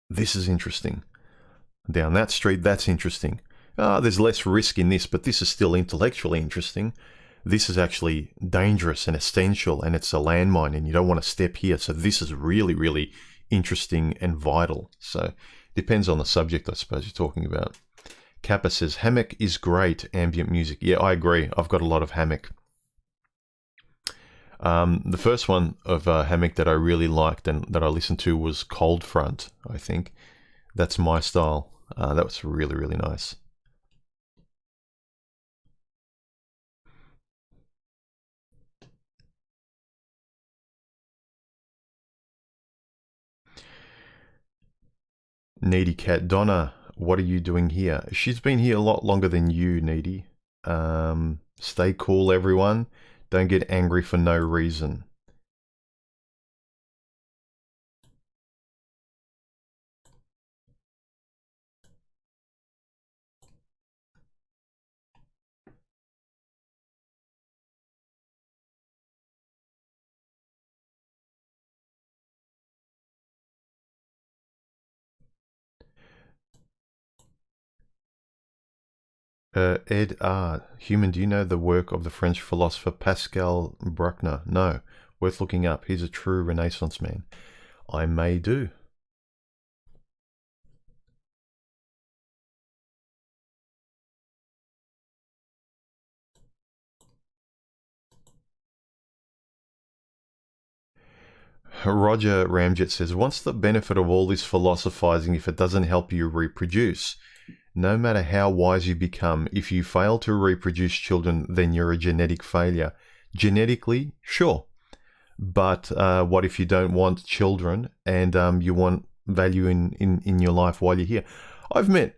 this is interesting. Down that street, that's interesting. There's less risk in this, but this is still intellectually interesting. This is actually dangerous and essential, and it's a landmine, and you don't want to step here. So this is really, really interesting and vital. So depends on the subject, I suppose, you're talking about. Kappa says, hammock is great, ambient music. Yeah, I agree. I've got a lot of hammock. The first one of hammock that I really liked and that I listened to was Cold Front, I think. That's my style. That was really, really nice. Needy Cat. Donna, what are you doing here? She's been here a lot longer than you, Needy. Stay cool, everyone. Don't get angry for no reason. Ed R. Human, do you know the work of the French philosopher Pascal Bruckner? No. Worth looking up. He's a true Renaissance man. I may do. Roger Ramjet says, what's the benefit of all this philosophizing if it doesn't help you reproduce? No matter how wise you become, if you fail to reproduce children, then you're a genetic failure. Genetically, sure. But what if you don't want children and you want value in your life while you're here? I've met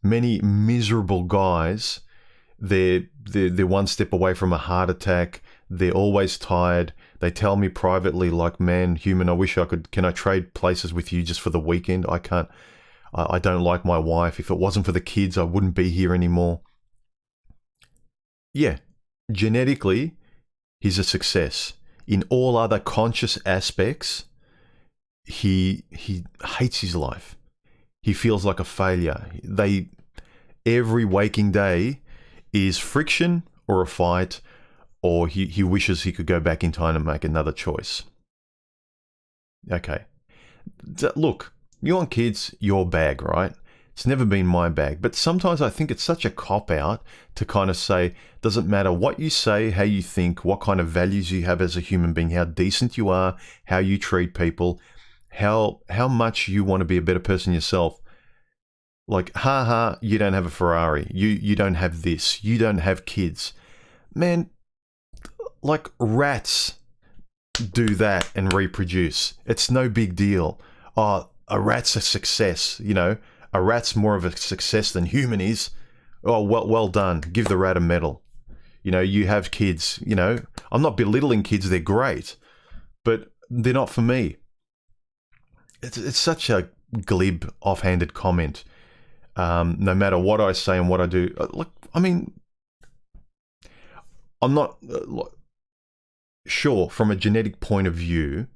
many miserable guys. They're one step away from a heart attack. They're always tired. They tell me privately, like, man, human, I wish I could, can I trade places with you just for the weekend? I can't. I don't like my wife. If it wasn't for the kids, I wouldn't be here anymore. Yeah, genetically, he's a success. In all other conscious aspects, he hates his life. He feels like a failure. Every waking day is friction or a fight, or he wishes he could go back in time and make another choice. Okay. Look, you want kids, your bag, right? It's never been my bag. But sometimes I think it's such a cop-out to kind of say, doesn't matter what you say, how you think, what kind of values you have as a human being, how decent you are, how you treat people, how much you want to be a better person yourself. Like, you don't have a Ferrari. You don't have this. You don't have kids. Man, like rats do that and reproduce. It's no big deal. Oh, a rat's a success, A rat's more of a success than human is. Oh, well done. Give the rat a medal. You have kids, I'm not belittling kids. They're great, but they're not for me. It's such a glib, offhanded comment. No matter what I say and what I do. Look, I mean, I'm not... sure, from a genetic point of view,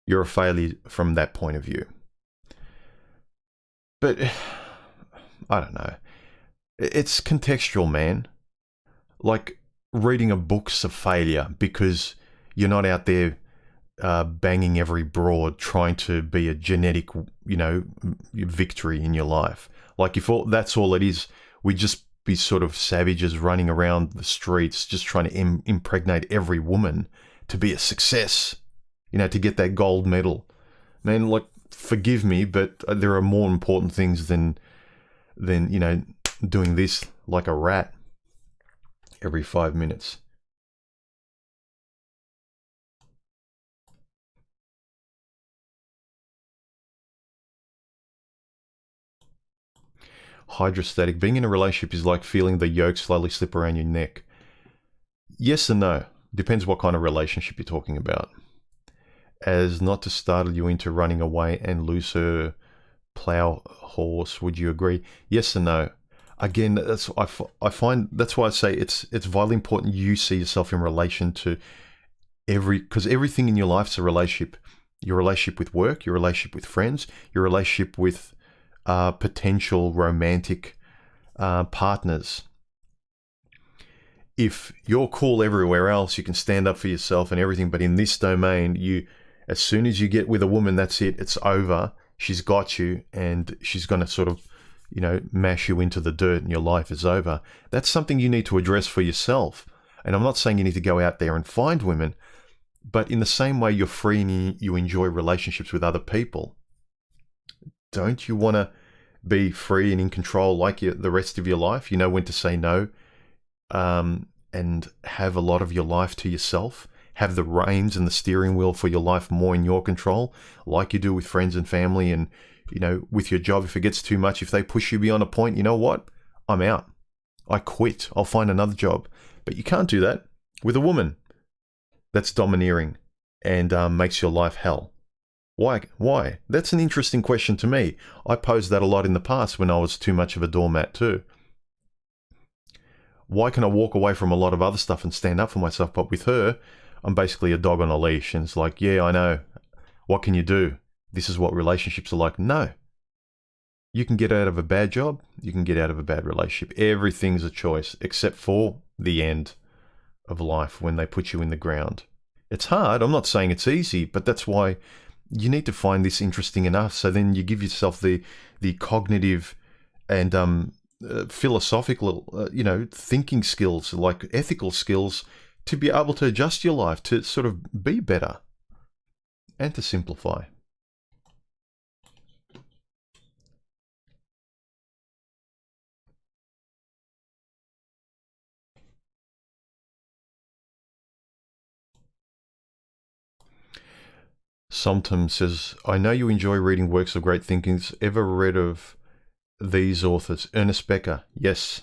you're a failure from that point of view. But, I don't know. It's contextual, man. Like, reading a book's a failure because you're not out there banging every broad trying to be a genetic, victory in your life. Like, if that's all it is, we'd just be sort of savages running around the streets just trying to impregnate every woman to be a success. to get that gold medal. Man, like, forgive me, but there are more important things than doing this like a rat every 5 minutes. Hydrostatic. Being in a relationship is like feeling the yoke slowly slip around your neck. Yes and no. Depends what kind of relationship you're talking about. As not to startle you into running away and lose her plow horse, would you agree? Yes and no. Again, I find that's why I say it's vitally important you see yourself in relation to because everything in your life is a relationship. Your relationship with work, your relationship with friends, your relationship with potential romantic partners. If you're cool everywhere else, you can stand up for yourself and everything, but in this domain, as soon as you get with a woman, that's it, it's over. She's got you, and she's going to sort of, mash you into the dirt, and your life is over. That's something you need to address for yourself. And I'm not saying you need to go out there and find women, but in the same way you're free and you enjoy relationships with other people, don't you want to be free and in control like the rest of your life? You know when to say no, and have a lot of your life to yourself. Have the reins and the steering wheel for your life more in your control, like you do with friends and family, and with your job. If it gets too much, if they push you beyond a point, you know what? I'm out. I quit. I'll find another job. But you can't do that with a woman that's domineering and makes your life hell. Why? Why? That's an interesting question to me. I posed that a lot in the past when I was too much of a doormat too. Why can I walk away from a lot of other stuff and stand up for myself, but with her, I'm basically a dog on a leash, and it's like, yeah, I know. What can you do? This is what relationships are like. No. You can get out of a bad job. You can get out of a bad relationship. Everything's a choice, except for the end of life when they put you in the ground. It's hard. I'm not saying it's easy, but that's why you need to find this interesting enough. So then you give yourself the cognitive and philosophical, thinking skills, like ethical skills, to be able to adjust your life to sort of be better and to simplify. Somtum says, I know you enjoy reading works of great thinkings. Ever read of these authors? Ernest Becker, yes.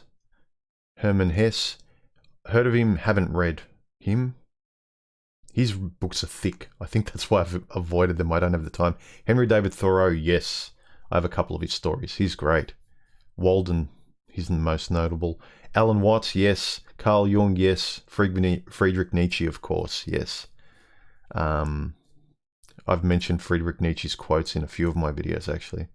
Hermann Hesse, heard of him, haven't read him. His books are thick. I think that's why I've avoided them. I don't have the time. Henry David Thoreau, yes. I have a couple of his stories. He's great. Walden, he's the most notable. Alan Watts, yes. Carl Jung, yes. Friedrich Nietzsche, of course, yes. I've mentioned Friedrich Nietzsche's quotes in a few of my videos, actually.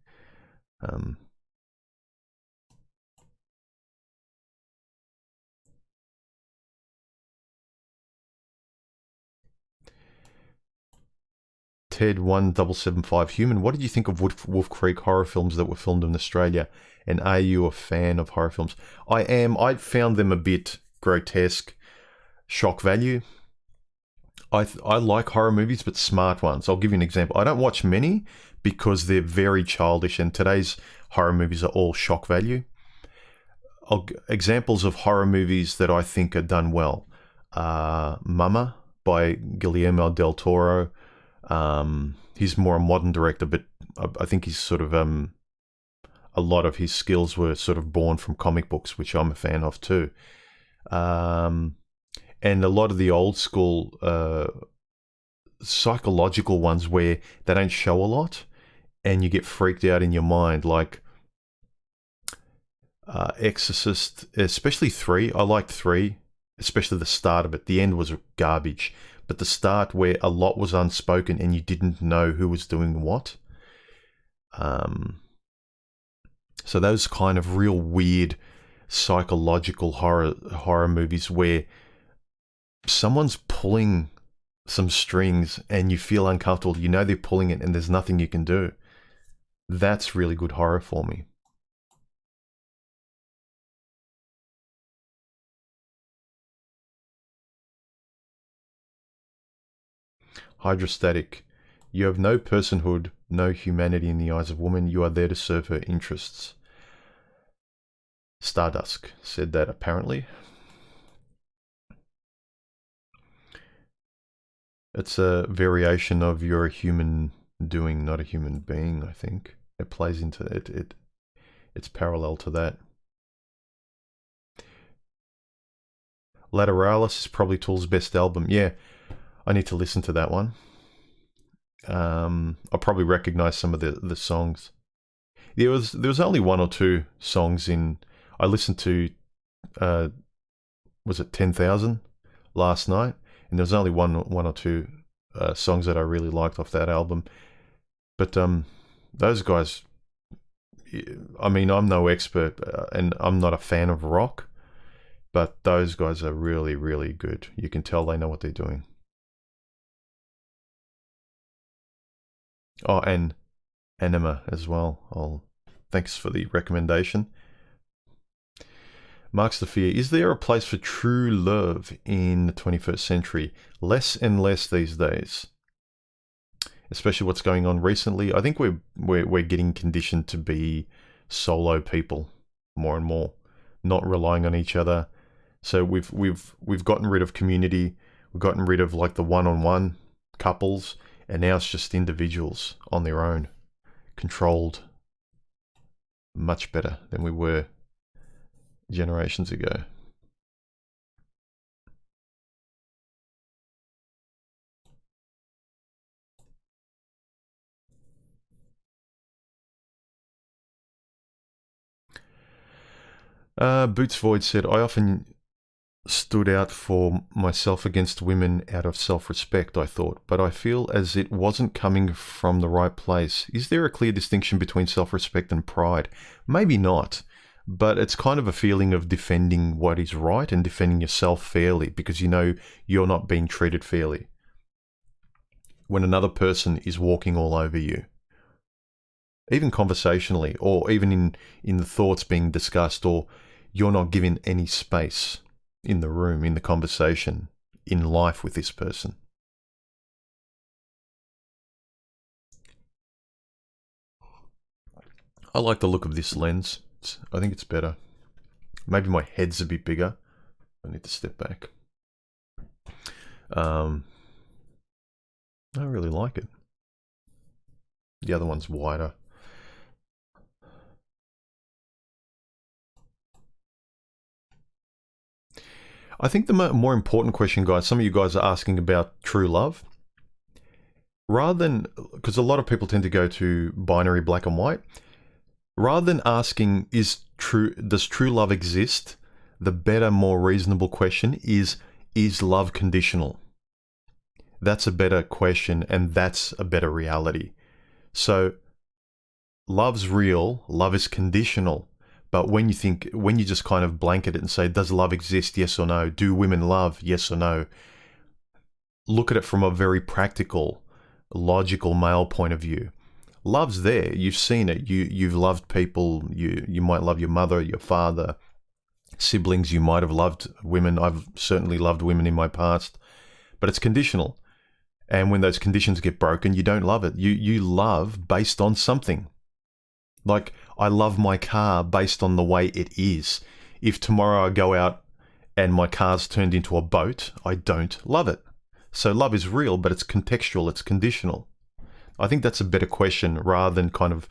Ted1775 Human, what did you think of Wolf Creek horror films that were filmed in Australia? And are you a fan of horror films? I am. I found them a bit grotesque, shock value. I like horror movies, but smart ones. I'll give you an example. I don't watch many because they're very childish, and today's horror movies are all shock value. Examples of horror movies that I think are done well. Mama by Guillermo del Toro. He's more a modern director, but I think he's sort of a lot of his skills were sort of born from comic books, which I'm a fan of too. And a lot of the old school psychological ones where they don't show a lot and you get freaked out in your mind, like Exorcist, especially 3. I liked 3, especially the start of it. The end was garbage, but the start where a lot was unspoken and you didn't know who was doing what. So those kind of real weird psychological horror movies where someone's pulling some strings and you feel uncomfortable, you know they're pulling it and there's nothing you can do. That's really good horror for me. Hydrostatic. You have no personhood, no humanity in the eyes of woman. You are there to serve her interests. Stardust said that apparently. It's a variation of you're a human doing, not a human being, I think. It plays into it. It's parallel to that. Lateralis is probably Tool's best album. Yeah, I need to listen to that one. I'll probably recognize some of the songs. There was only one or two songs in. I listened to, was it 10,000 last night, and there was only one or two songs that I really liked off that album. But those guys, I mean, I'm no expert, and I'm not a fan of rock, but those guys are really, really good. You can tell they know what they're doing. Oh, and Anima as well. Thanks for the recommendation. Marks the Fear. Is there a place for true love in the 21st century? Less and less these days. Especially what's going on recently. I think we're getting conditioned to be solo people more and more, not relying on each other. So we've gotten rid of community. We've gotten rid of like the one-on-one couples, and now it's just individuals on their own, controlled. Much better than we were generations ago. Boots Void said, I often stood out for myself against women out of self-respect, I thought, but I feel as it wasn't coming from the right place. Is there a clear distinction between self-respect and pride? Maybe not, but it's kind of a feeling of defending what is right and defending yourself fairly because you know you're not being treated fairly when another person is walking all over you. Even conversationally, or even in the thoughts being discussed, or you're not given any space in the room, in the conversation, in life with this person. I like the look of this lens. I think it's better. Maybe my head's a bit bigger. I need to step back. I really like it. The other one's wider. I think the more important question, guys, some of you guys are asking about true love. Rather than, because a lot of people tend to go to binary black and white, rather than asking, does true love exist? The better, more reasonable question is love conditional? That's a better question, and that's a better reality. So, love's real, love is conditional. But when you just kind of blanket it and say, does love exist, yes or no? Do women love, yes or no? Look at it from a very practical, logical male point of view. Love's there. You've seen it. You've loved people. You might love your mother, your father, siblings. You might have loved women. I've certainly loved women in my past. But it's conditional. And when those conditions get broken, you don't love it. You love based on something. Like, I love my car based on the way it is. If tomorrow I go out and my car's turned into a boat, I don't love it. So love is real, but it's contextual, it's conditional. I think that's a better question rather than kind of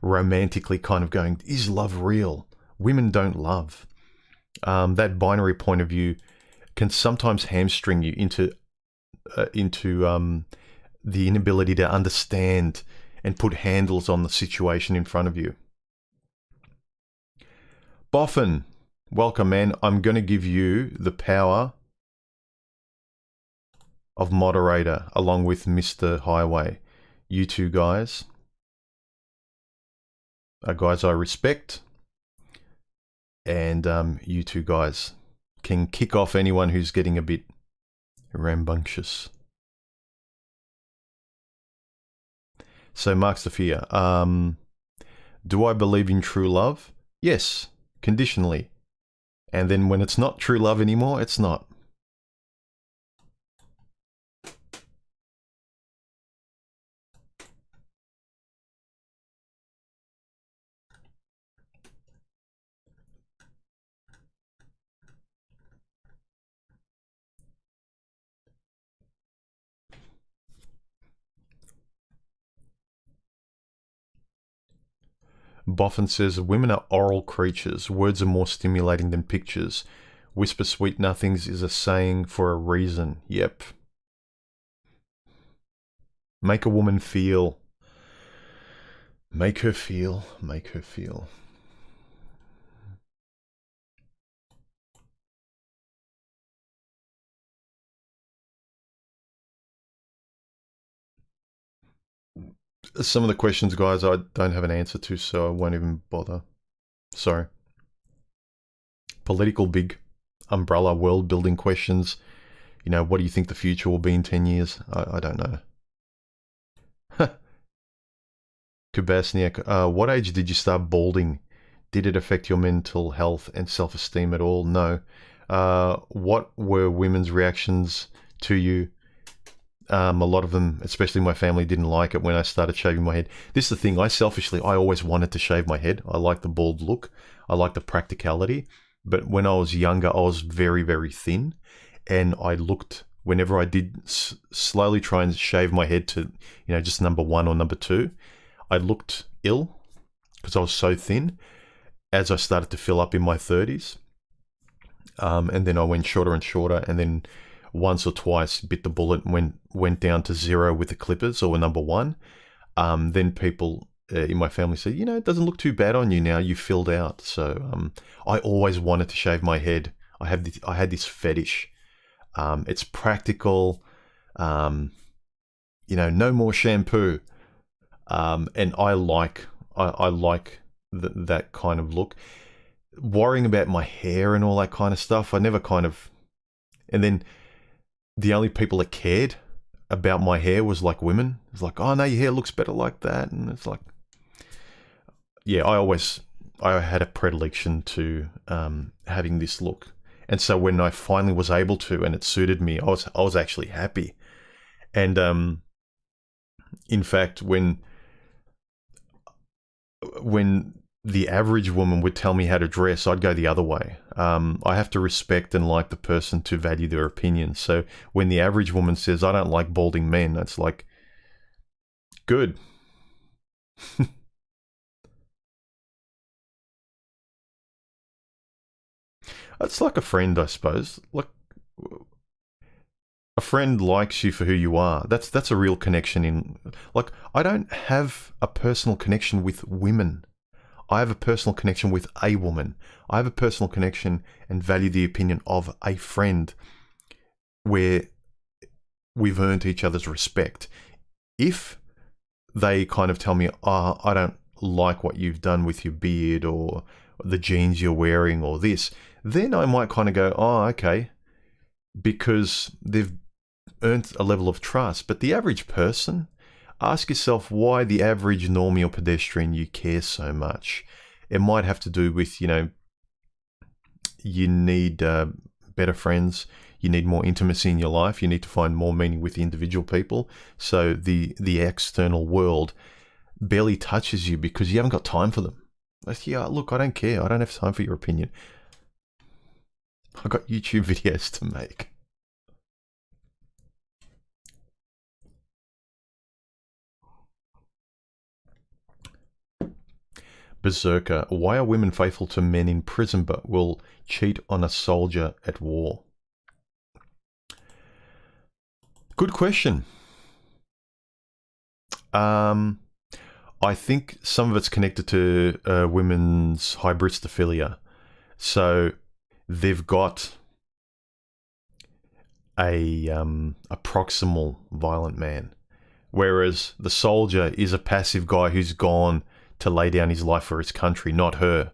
romantically kind of going, is love real? Women don't love. That binary point of view can sometimes hamstring you into the inability to understand and put handles on the situation in front of you. Boffin, welcome, man. I'm going to give you the power of moderator along with Mr. Highway. You two guys are guys I respect, and you two guys can kick off anyone who's getting a bit rambunctious. So Marks the Fear. Do I believe in true love? Yes, conditionally. And then when it's not true love anymore, it's not. Boffin says, women are oral creatures. Words are more stimulating than pictures. Whisper sweet nothings is a saying for a reason. Yep. Make a woman feel. Make her feel. Make her feel. Some of the questions, guys, I don't have an answer to, so I won't even bother. Sorry. Political big umbrella world building questions. You know, what do you think the future will be in 10 years? I don't know. Kubasniak, what age did you start balding? Did it affect your mental health and self-esteem at all? No. What were women's reactions to you? A lot of them, especially my family, didn't like it when I started shaving my head. This is the thing, I always wanted to shave my head. I like the bald look. I like the practicality. But when I was younger, I was very, very thin. And I looked, whenever I did slowly try and shave my head to, you know, just number 1 or number 2, I looked ill because I was so thin as I started to fill up in my 30s. And then I went shorter and shorter, and then once or twice bit the bullet and went down to 0 with the clippers, or number 1. Then people in my family said, you know, it doesn't look too bad on you now, you filled out. So I always wanted to shave my head. I had this fetish. It's practical. You know, no more shampoo. And I like that kind of look. Worrying about my hair and all that kind of stuff, I never kind of... And then the only people that cared about my hair was like women. It's like, oh no, your hair looks better like that. And it's like... Yeah, I had a predilection to having this look. And so when I finally was able to, and it suited me, I was actually happy. And in fact, when the average woman would tell me how to dress, I'd go the other way. I have to respect and like the person to value their opinion. So when the average woman says, I don't like balding men, that's like, good. It's like a friend, I suppose. Like, a friend likes you for who you are. That's a real connection in... Like, I don't have a personal connection with women. I have a personal connection with a woman. I have a personal connection and value the opinion of a friend where we've earned each other's respect. If they kind of tell me, oh, I don't like what you've done with your beard or the jeans you're wearing or this, then I might kind of go, oh, okay, because they've earned a level of trust. But the average person, ask yourself why the average normie or pedestrian you care so much. It might have to do with, you know, you need better friends, you need more intimacy in your life, you need to find more meaning with individual people. So the external world barely touches you because you haven't got time for them. Like, yeah, look, I don't care. I don't have time for your opinion. I've got YouTube videos to make. Berserker, why are women faithful to men in prison but will cheat on a soldier at war? Good question. I think some of it's connected to women's hybristophilia. So they've got a proximal violent man, whereas the soldier is a passive guy who's gone to lay down his life for his country, not her.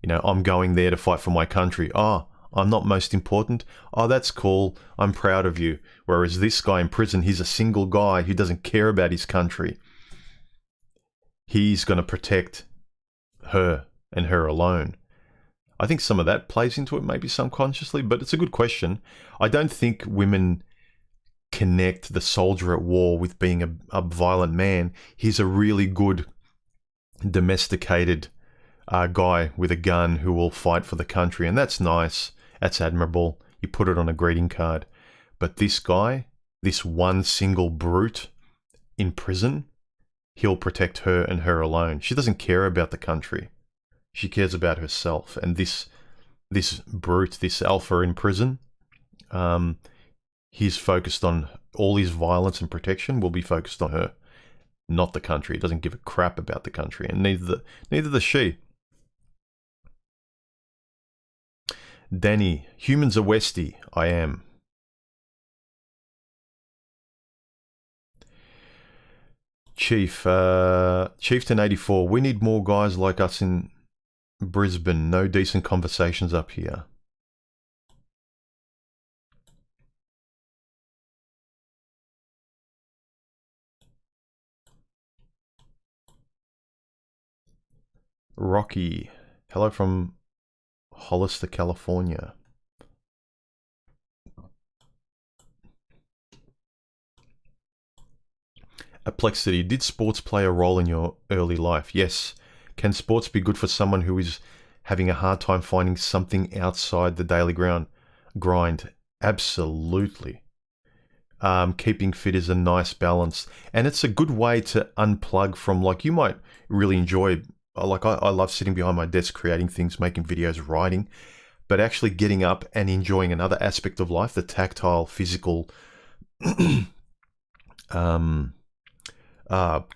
You know, I'm going there to fight for my country. Oh, I'm not most important. Oh, that's cool. I'm proud of you. Whereas this guy in prison, he's a single guy who doesn't care about his country. He's going to protect her and her alone. I think some of that plays into it, maybe subconsciously, but it's a good question. I don't think women connect the soldier at war with being a violent man. He's a really good domesticated guy with a gun who will fight for the country, and that's nice. That's admirable. You put it on a greeting card. But this guy, this one single brute in prison, he'll protect her and her alone. She doesn't care about the country. She cares about herself. And this brute, this alpha in prison, he's focused on all his violence and protection will be focused on her, not the country. He doesn't give a crap about the country, and neither does she. Danny, humans are Westie. I am. Chieftain 84, we need more guys like us in Brisbane. No decent conversations up here. Rocky, hello from Hollister, California. Aplexity, did sports play a role in your early life? Yes. Can sports be good for someone who is having a hard time finding something outside the daily grind? Absolutely. Keeping fit is a nice balance, and it's a good way to unplug from, like, you might really enjoy, like I love sitting behind my desk creating things, making videos, writing, but actually getting up and enjoying another aspect of life, the tactile, physical,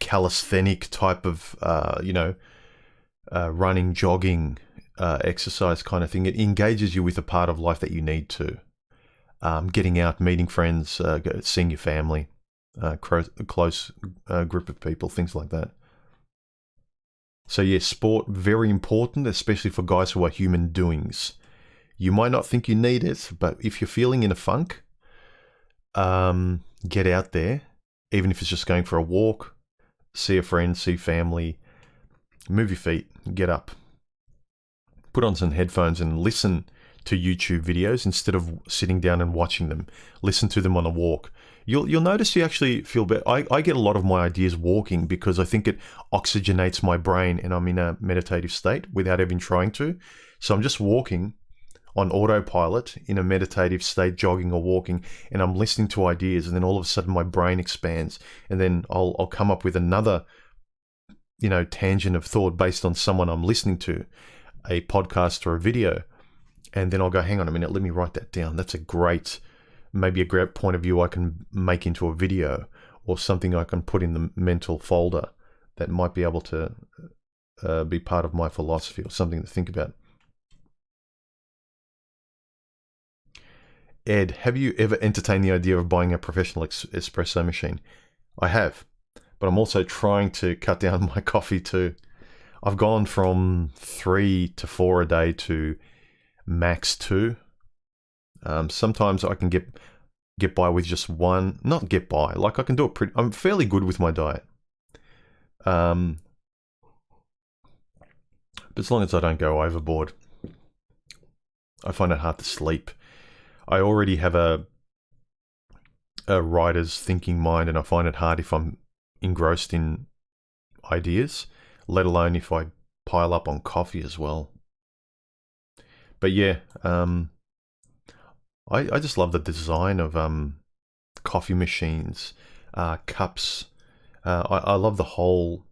calisthenic type of, running, jogging, exercise kind of thing. It engages you with a part of life that you need to. Getting out, meeting friends, seeing your family, a close group of people, things like that. So yeah, sport, very important, especially for guys who are human doings. You might not think you need it, but if you're feeling in a funk, get out there, even if it's just going for a walk, see a friend, see family, move your feet, get up. Put on some headphones and listen to YouTube videos instead of sitting down and watching them. Listen to them on a walk. You'll notice you actually feel better. I get a lot of my ideas walking because I think it oxygenates my brain and I'm in a meditative state without even trying to. So I'm just walking on autopilot in a meditative state, jogging or walking, and I'm listening to ideas, and then all of a sudden my brain expands, and then I'll come up with another, tangent of thought based on someone I'm listening to, a podcast or a video. And then I'll go, hang on a minute, let me write that down. That's maybe a great point of view I can make into a video, or something I can put in the mental folder that might be able to be part of my philosophy, or something to think about. Ed, have you ever entertained the idea of buying a professional espresso machine? I have, but I'm also trying to cut down my coffee too. I've gone from 3 to 4 a day to max 2. Sometimes I can get by with just one. Not get by, like I can do it I'm fairly good with my diet. But as long as I don't go overboard. I find it hard to sleep. I already have a writer's thinking mind, and I find it hard if I'm engrossed in ideas, let alone if I pile up on coffee as well. But yeah, I just love the design of coffee machines, cups. I love the whole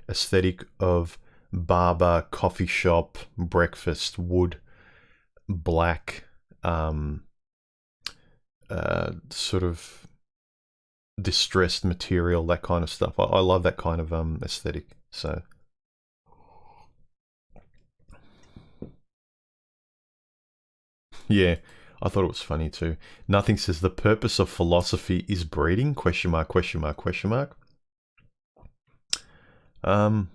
aesthetic of barber, coffee shop, breakfast, wood, black, sort of distressed material, that kind of stuff. I love that kind of aesthetic. So yeah, I thought it was funny too. Nothing says the purpose of philosophy is breeding? Question mark, question mark, question mark. I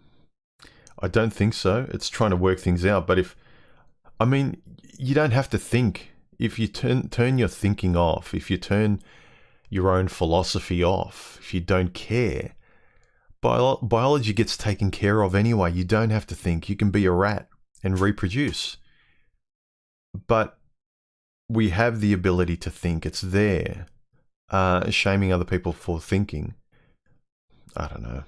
don't think so. It's trying to work things out. But you don't have to think. If you turn your thinking off, if you turn your own philosophy off, if you don't care, biology gets taken care of anyway. You don't have to think. You can be a rat and reproduce. But we have the ability to think. It's there. Shaming other people for thinking, I don't know.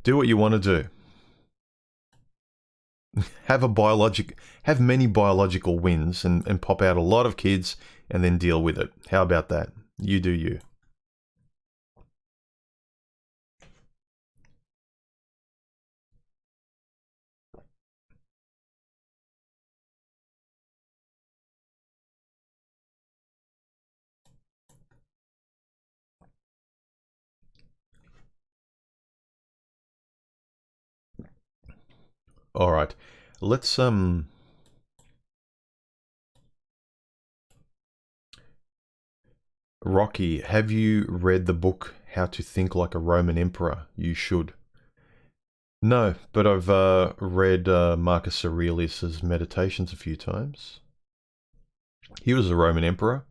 Do what you want to do. Have many biological wins and pop out a lot of kids and then deal with it. How about that? You do you. All right, let's Rocky, have you read the book How to Think Like a Roman Emperor? You should. No, but I've read Marcus Aurelius's Meditations a few times. He was a Roman emperor,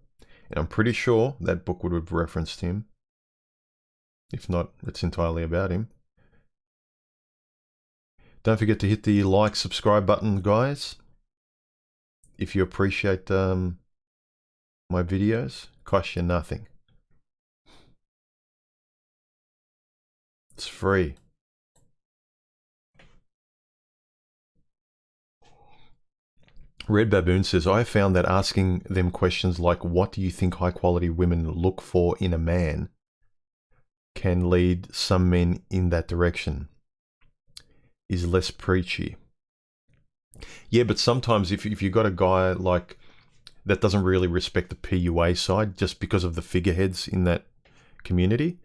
and I'm pretty sure that book would have referenced him. If not, it's entirely about him. Don't forget to hit the like, subscribe button, guys. If you appreciate my videos, cost you nothing. It's free. Red Baboon says, I found that asking them questions like, what do you think high quality women look for in a man, can lead some men in that direction. Is less preachy. Yeah, but sometimes if you've got a guy like that doesn't really respect the PUA side just because of the figureheads in that community,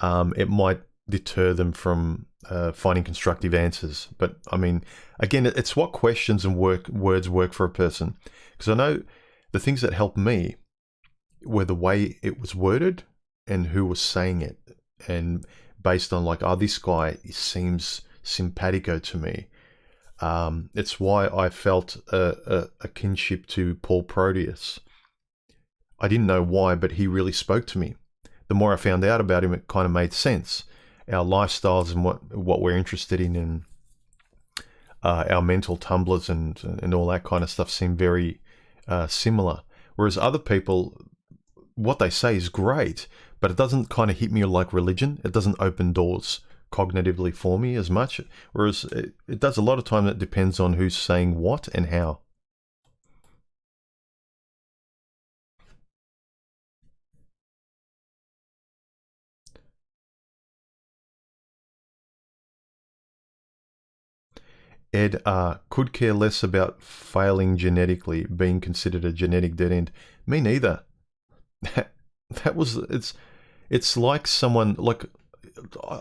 it might deter them from finding constructive answers. But I mean, again, it's what questions and words work for a person. Because I know the things that helped me were the way it was worded and who was saying it. And based on like, oh, this guy seems simpatico to me. It's why I felt a kinship to Paul Proteus. I didn't know why, but he really spoke to me. The more I found out about him, it kind of made sense. Our lifestyles and what we're interested in, and our mental tumblers and all that kind of stuff seem very similar. Whereas other people, what they say is great, but it doesn't kind of hit me like religion. It doesn't open doors cognitively for me as much. Whereas it does a lot of time. It depends on who's saying what and how. Ed could care less about failing genetically, being considered a genetic dead end. Me neither. That was, it's like someone, like,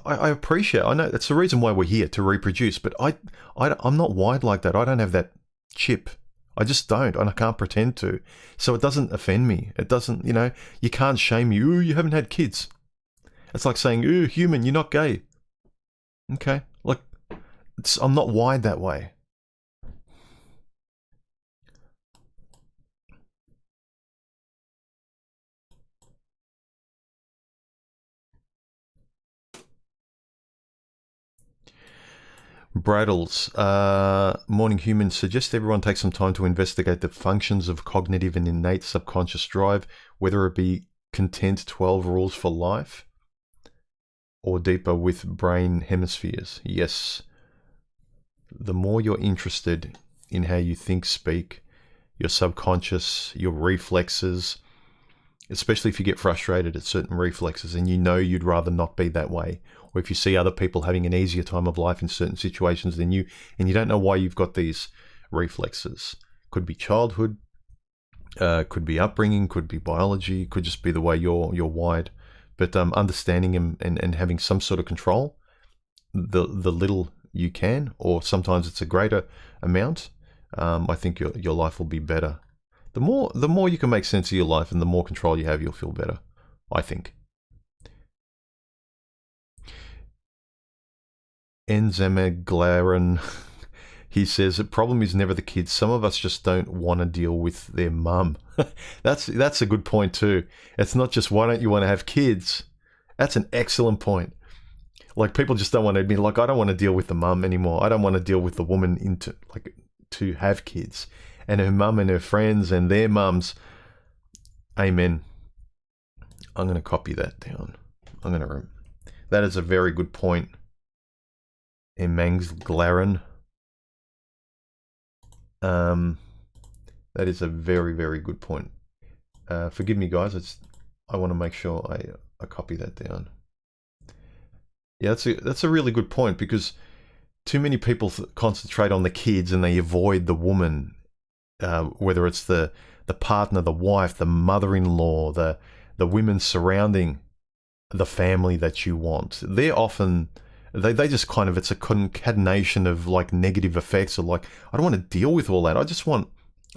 I appreciate, I know that's the reason why we're here, to reproduce, but I'm not wired like that. I don't have that chip. I just don't, and I can't pretend to. So it doesn't offend me. It doesn't, you can't shame me. Ooh, you haven't had kids. It's like saying, ooh, human, you're not gay. Okay, like, I'm not wired that way. Bradles, Morning Humans, suggest everyone take some time to investigate the functions of cognitive and innate subconscious drive, whether it be content 12 rules for life or deeper with brain hemispheres. Yes. The more you're interested in how you think, speak, your subconscious, your reflexes, especially if you get frustrated at certain reflexes and you know you'd rather not be that way, or if you see other people having an easier time of life in certain situations than you, and you don't know why you've got these reflexes. Could be childhood, could be upbringing, could be biology, could just be the way you're wired. But understanding them and having some sort of control, the little you can, or sometimes it's a greater amount, I think your life will be better. The more you can make sense of your life and the more control you have, you'll feel better, I think. Enzemeglaran, he says, the problem is never the kids. Some of us just don't want to deal with their mum. That's a good point too. It's not just why don't you want to have kids. That's an excellent point. Like, people just don't want to admit, like, I don't want to deal with the mum anymore. I don't want to deal with the woman to have kids. And her mum and her friends and their mums. Amen. I'm going to copy that down. That is a very good point. Emanglaran. That is a very, very good point. Forgive me, guys. I want to make sure I copy that down. Yeah, that's a really good point, because too many people concentrate on the kids and they avoid the woman, whether it's the partner, the wife, the mother-in-law, the women surrounding the family that you want. They're often They just kind of, it's a concatenation of like negative effects, or like, I don't want to deal with all that. I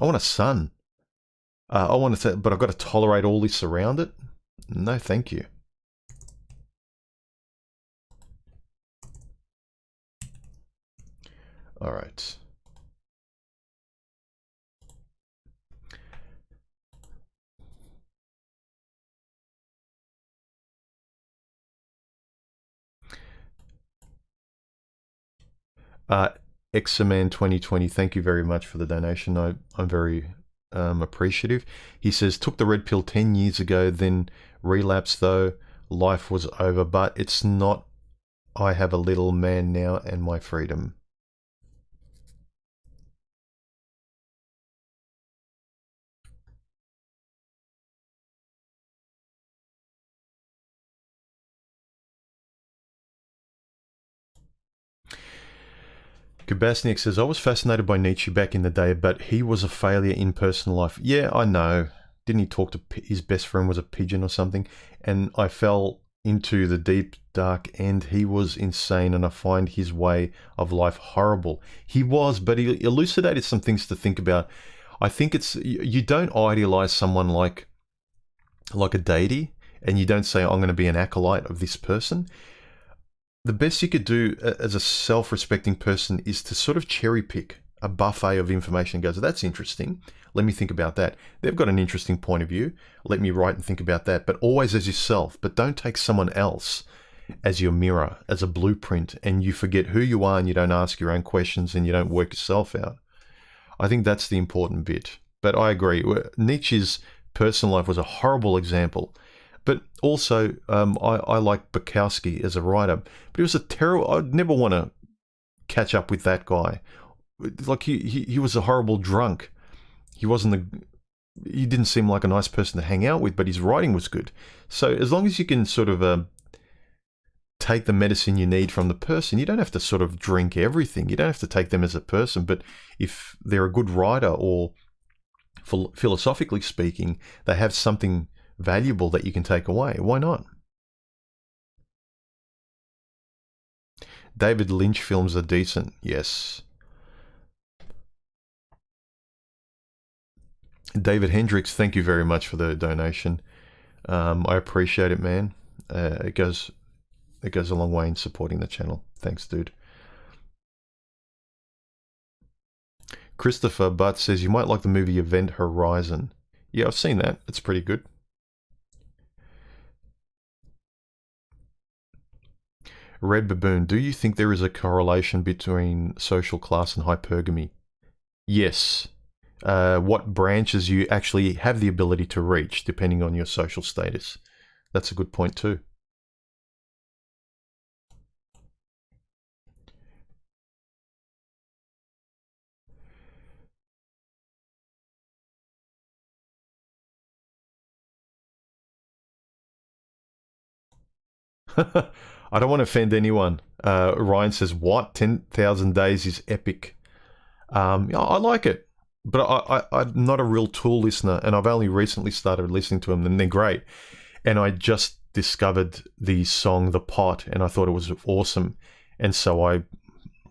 want a son. I want to, but I've got to tolerate all this around it. No, thank you. All right. Xaman 2020, thank you very much for the donation. I'm very appreciative. He says, took the red pill 10 years ago, then relapsed though. Life was over, but it's not. I have a little man now and my freedom. Kubasnik says, I was fascinated by Nietzsche back in the day, but he was a failure in personal life. Yeah, I know. Didn't he talk to his best friend was a pigeon or something? And I fell into the deep, dark end. He was insane, and I find his way of life horrible. He was, but he elucidated some things to think about. I think it's, you don't idealize someone like a deity, and you don't say, I'm going to be an acolyte of this person. The best you could do as a self-respecting person is to sort of cherry pick a buffet of information and goes, that's interesting. Let me think about that. They've got an interesting point of view. Let me write and think about that. But always as yourself. But don't take someone else as your mirror, as a blueprint, and you forget who you are and you don't ask your own questions and you don't work yourself out. I think that's the important bit. But I agree. Nietzsche's personal life was a horrible example. But also, I like Bukowski as a writer. But he was a terrible... I'd never want to catch up with that guy. Like, he was a horrible drunk. He wasn't he didn't seem like a nice person to hang out with, but his writing was good. So as long as you can sort of take the medicine you need from the person, you don't have to sort of drink everything. You don't have to take them as a person. But if they're a good writer, or philosophically speaking, they have something valuable that you can take away, why not? David Lynch films are decent, yes. David Hendricks, thank you very much for the donation. I appreciate it, man. It goes a long way in supporting the channel. Thanks, dude. Christopher Butt says, you might like the movie Event Horizon. Yeah, I've seen that. It's pretty good. Red Baboon, do you think there is a correlation between social class and hypergamy? Yes. What branches you actually have the ability to reach, depending on your social status. That's a good point too. I don't want to offend anyone. Ryan says, what? 10,000 Days is epic. I like it. But I'm not a real Tool listener, and I've only recently started listening to them, and they're great. And I just discovered the song The Pot, and I thought it was awesome. And so I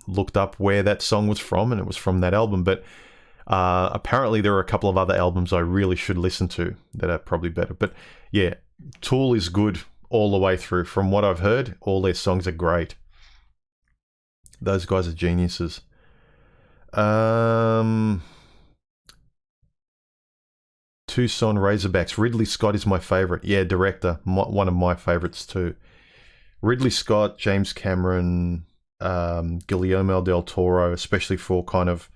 looked up where that song was from, and it was from that album. But apparently there are a couple of other albums I really should listen to that are probably better. But yeah, Tool is good all the way through. From what I've heard, all their songs are great. Those guys are geniuses. Tucson Razorbacks. Ridley Scott is my favorite. Yeah, director. One of my favorites too. Ridley Scott, James Cameron, Guillermo del Toro, especially for kind of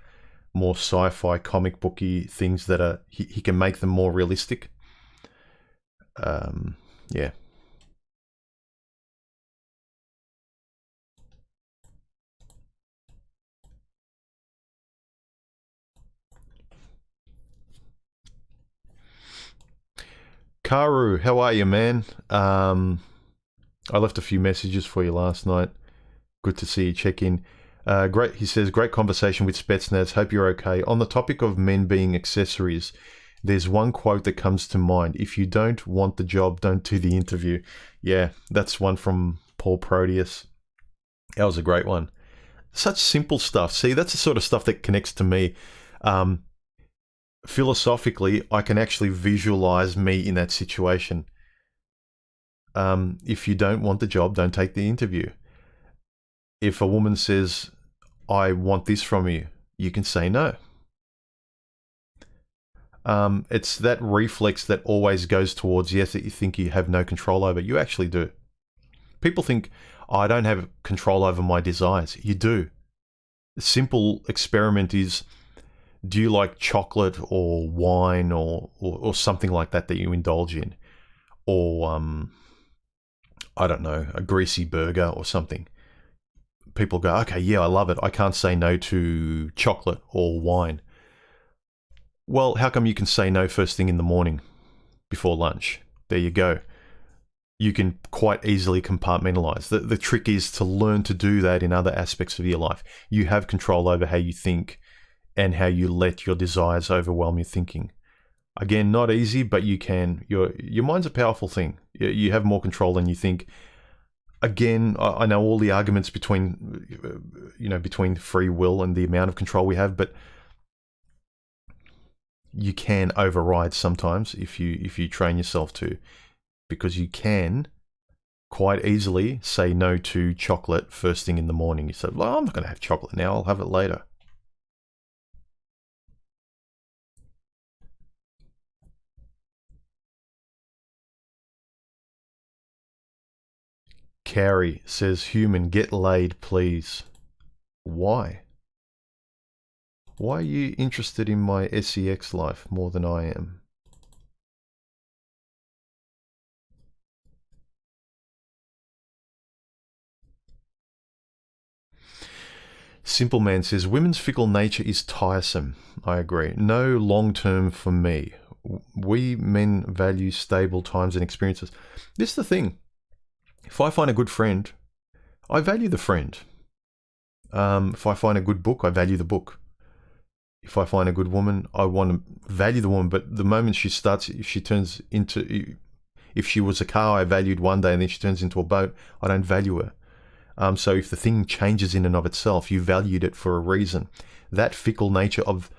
more sci-fi comic booky things that are, he can make them more realistic. Yeah. Karu, how are you, man? I left a few messages for you last night. Good to see you check in. Great, he says, great conversation with Spetsnaz. Hope you're okay. On the topic of men being accessories, there's one quote that comes to mind. If you don't want the job, don't do the interview. Yeah, that's one from Paul Proteus. That was a great one. Such simple stuff. See, that's the sort of stuff that connects to me. Philosophically, I can actually visualize me in that situation. If you don't want the job, don't take the interview. If a woman says, I want this from you, you can say no. It's that reflex that always goes towards yes, that you think you have no control over. You actually do. People think, oh, I don't have control over my desires. You do. A simple experiment is, do you like chocolate or wine or something like that you indulge in? Or, I don't know, a greasy burger or something. People go, okay, yeah, I love it. I can't say no to chocolate or wine. Well, how come you can say no first thing in the morning before lunch? There you go. You can quite easily compartmentalize. The trick is to learn to do that in other aspects of your life. You have control over how you think and how you let your desires overwhelm your thinking. Again, not easy, but you can. Your mind's a powerful thing. You have more control than you think. Again, I know all the arguments between free will and the amount of control we have, but you can override sometimes if you train yourself to, because you can quite easily say no to chocolate first thing in the morning. You say, well, I'm not going to have chocolate now, I'll have it later. Carrie says, human, get laid, please. Why? Why are you interested in my sex life more than I am? Simple Man says, women's fickle nature is tiresome. I agree. No long term for me. We men value stable times and experiences. This is the thing. If I find a good friend, I value the friend. If I find a good book, I value the book. If I find a good woman, I want to value the woman. But the moment she starts, if she was a car I valued one day and then she turns into a boat, I don't value her. So if the thing changes in and of itself, you valued it for a reason. That fickle nature of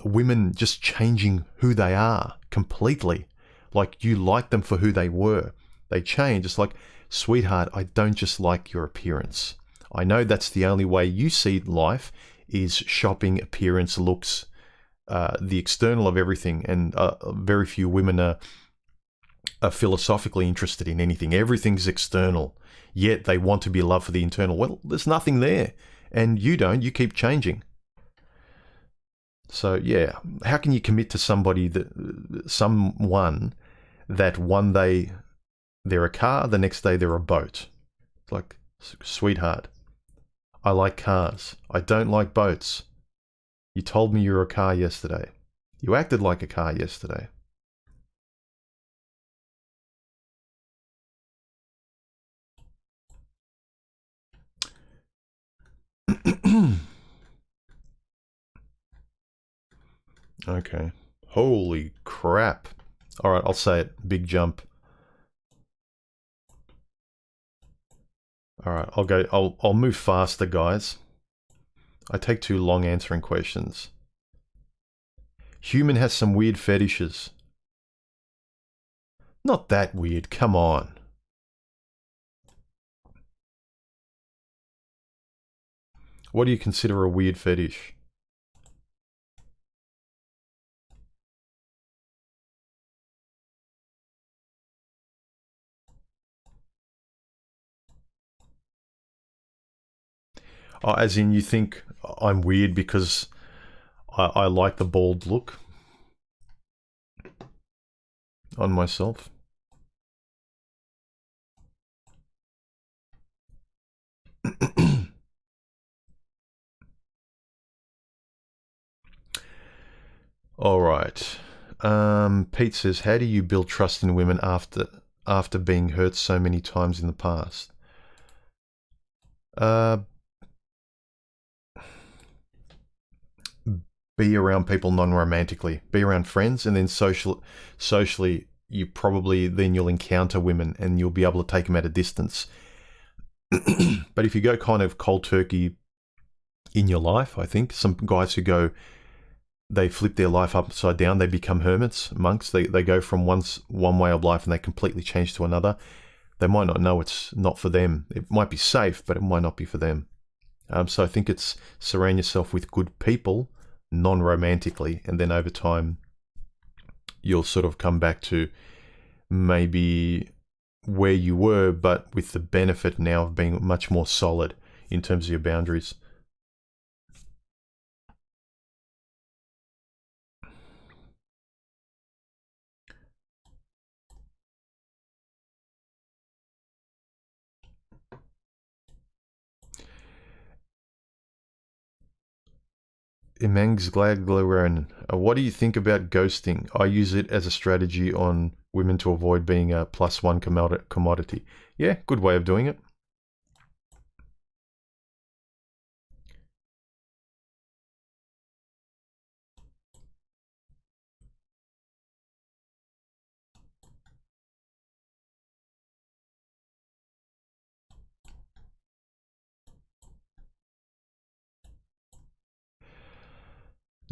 women just changing who they are completely. Like you like them for who they were. They change. It's like, sweetheart, I don't just like your appearance. I know that's the only way you see life is shopping, appearance, looks, the external of everything. And very few women are philosophically interested in anything. Everything's external, yet they want to be loved for the internal. Well, there's nothing there. And you don't. You keep changing. So, yeah, how can you commit to someone that one day they're a car, the next day they're a boat? It's like, sweetheart, I like cars. I don't like boats. You told me you were a car yesterday. You acted like a car yesterday. Okay. Holy crap. All right, I'll say it. Big jump. All right, I'll move faster, guys. I take too long answering questions. Human has some weird fetishes. Not that weird, come on. What do you consider a weird fetish? Oh, as in you think I'm weird because I like the bald look on myself? All right. Pete says, how do you build trust in women after being hurt so many times in the past? Be around people non-romantically. Be around friends, and then socially, you'll encounter women and you'll be able to take them at a distance. But if you go kind of cold turkey in your life, I think some guys who go, they flip their life upside down, they become hermits, monks, they go from one way of life and they completely change to another. They might not know it's not for them. It might be safe, but it might not be for them. So I think it's surround yourself with good people, non-romantically, and then over time you'll sort of come back to maybe where you were, but with the benefit now of being much more solid in terms of your boundaries. Imangs Glagleran, what do you think about ghosting? I use it as a strategy on women to avoid being a +1 commodity. Yeah, good way of doing it.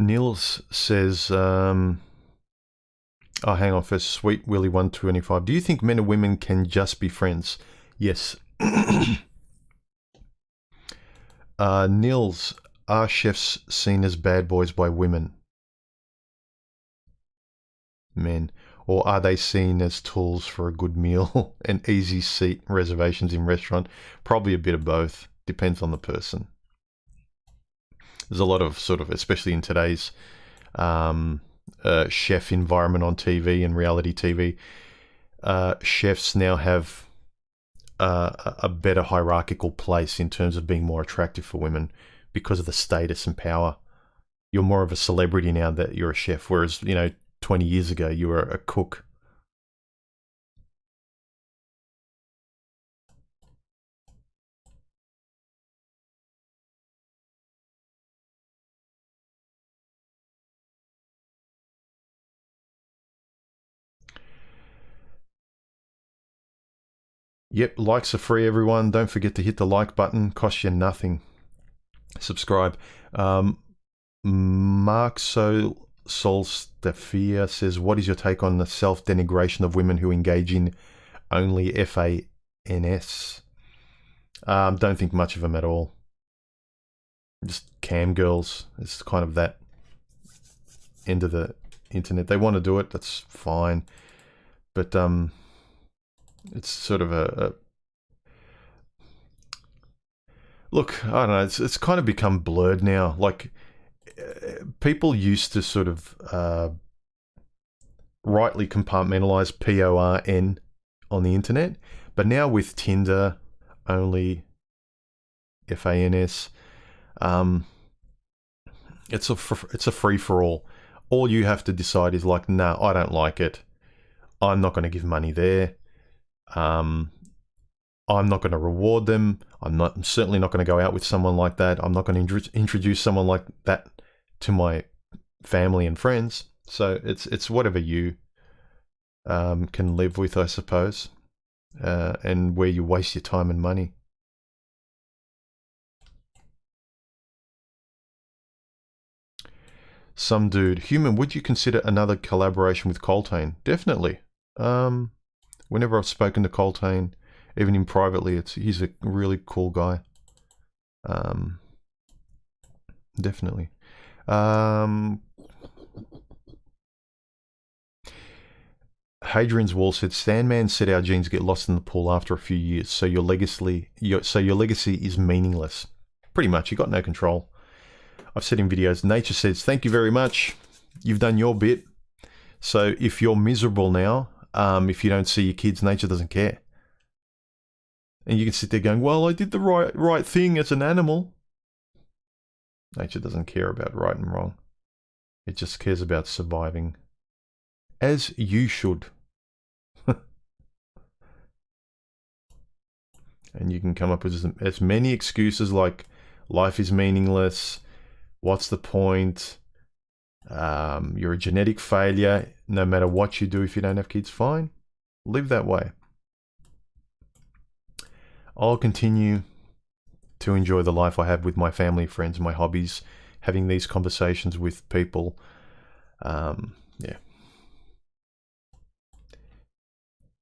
Nils says, oh, hang on first. Sweet Willy 125. Do you think men and women can just be friends? Yes. Nils, are chefs seen as bad boys by women? Men. Or are they seen as tools for a good meal and easy seat reservations in restaurant? Probably a bit of both. Depends on the person. There's a lot of sort of, especially in today's chef environment on TV and reality TV, chefs now have a better hierarchical place in terms of being more attractive for women because of the status and power. You're more of a celebrity now that you're a chef, whereas, 20 years ago you were a cook. Yep, likes are free, everyone. Don't forget to hit the like button. Costs you nothing. Subscribe. Mark Solstafia says, what is your take on the self-denigration of women who engage in only FANS? Don't think much of them at all. Just cam girls. It's kind of that end of the internet. They want to do it, that's fine. But it's sort of a look, I don't know, it's kind of become blurred now. Like, people used to sort of rightly compartmentalize PORN on the internet, but now with Tinder, only FANS, it's a free-for-all. All you have to decide is like, nah, I don't like it. I'm not going to give money there. I'm not going to reward them. I'm certainly not going to go out with someone like that. I'm not going to introduce someone like that to my family and friends. So it's whatever you can live with, I suppose, and where you waste your time and money. Some dude, human, would you consider another collaboration with Coltane? Definitely. Whenever I've spoken to Coltane, even in privately, he's a really cool guy. Definitely. Hadrian's Wall said, Sandman said our genes get lost in the pool after a few years, so your legacy is meaningless. Pretty much, you got no control. I've said in videos, nature says, thank you very much. You've done your bit. So if you're miserable now, if you don't see your kids, nature doesn't care. And you can sit there going, well, I did the right thing as an animal. Nature doesn't care about right and wrong. It just cares about surviving. As you should. And you can come up with as many excuses like, life is meaningless, what's the point, you're a genetic failure, no matter what you do if you don't have kids, fine. Live that way. I'll continue to enjoy the life I have with my family, friends, my hobbies, having these conversations with people. Yeah.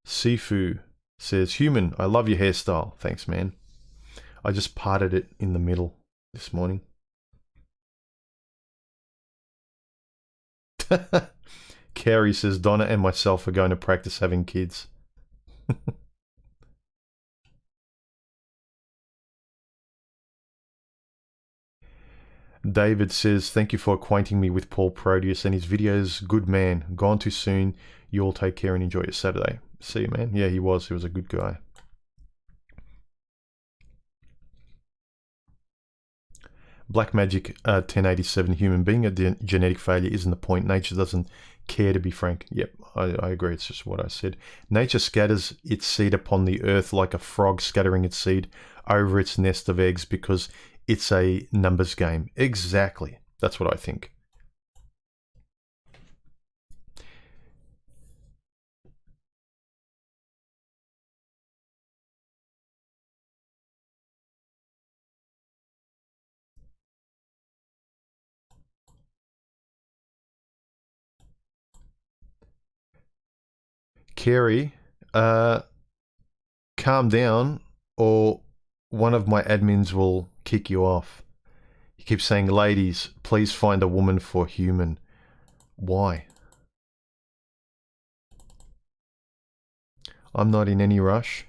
Sifu says, Human, I love your hairstyle. Thanks, man. I just parted it in the middle this morning. Carrie says, Donna and myself are going to practice having kids. David says, thank you for acquainting me with Paul Proteus and his videos. Good man. Gone too soon. You all take care and enjoy your Saturday. See you, man. Yeah, he was. He was a good guy. Black Magic 1087, human being a genetic failure isn't the point. Nature doesn't care, to be frank. Yep, I agree. It's just what I said. Nature scatters its seed upon the earth like a frog scattering its seed over its nest of eggs because it's a numbers game. Exactly. That's what I think. Carrie, calm down or one of my admins will kick you off. He keeps saying, ladies, please find a woman for human. Why? I'm not in any rush.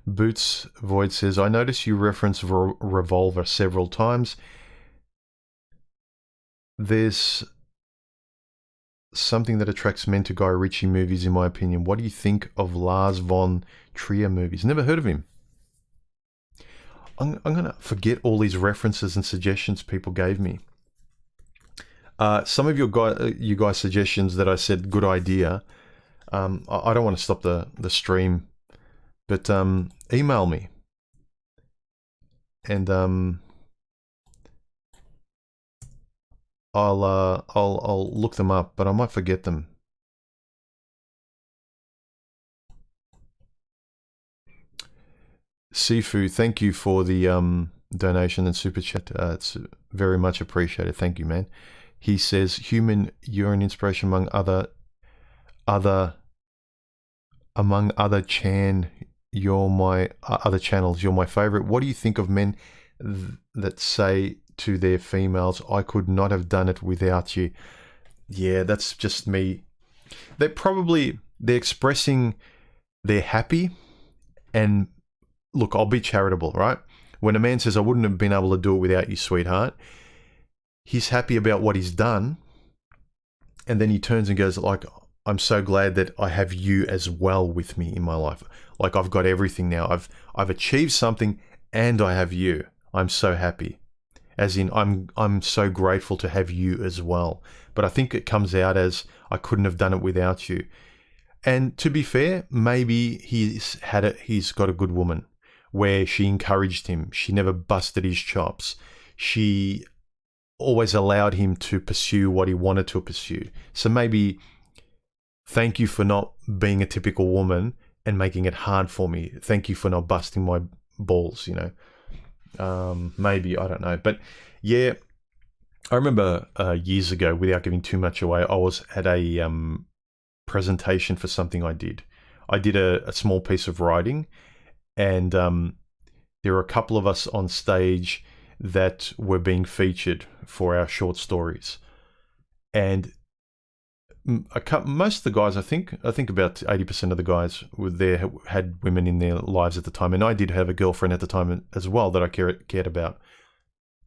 Boots Void says, I notice you reference Revolver several times. There's something that attracts men to Guy Ritchie movies, in my opinion. What do you think of Lars von Trier movies? Never heard of him. I'm going to forget all these references and suggestions people gave me. Some of you guys' suggestions that I said, good idea. I don't want to stop the stream, but email me. And I'll look them up, but I might forget them. Sifu, thank you for the donation and super chat. It's very much appreciated. Thank you, man. He says, Human, you're an inspiration among other Chan. You're my other channels. You're my favorite. What do you think of men that say to their females, I could not have done it without you? Yeah, that's just me. They're expressing they're happy. And look, I'll be charitable, right? When a man says, I wouldn't have been able to do it without you, sweetheart, he's happy about what he's done. And then he turns and goes like, I'm so glad that I have you as well with me in my life. Like I've got everything now. I've achieved something and I have you. I'm so happy. As in, I'm so grateful to have you as well. But I think it comes out as, I couldn't have done it without you. And to be fair, maybe he's got a good woman where she encouraged him. She never busted his chops. She always allowed him to pursue what he wanted to pursue. So maybe, thank you for not being a typical woman and making it hard for me. Thank you for not busting my balls, you know. Maybe, I don't know. But yeah, I remember years ago, without giving too much away, I was at a presentation for something I did. I did a small piece of writing, and there were a couple of us on stage that were being featured for our short stories. And most of the guys, I think about 80% of the guys were there had women in their lives at the time, and I did have a girlfriend at the time as well that I cared about.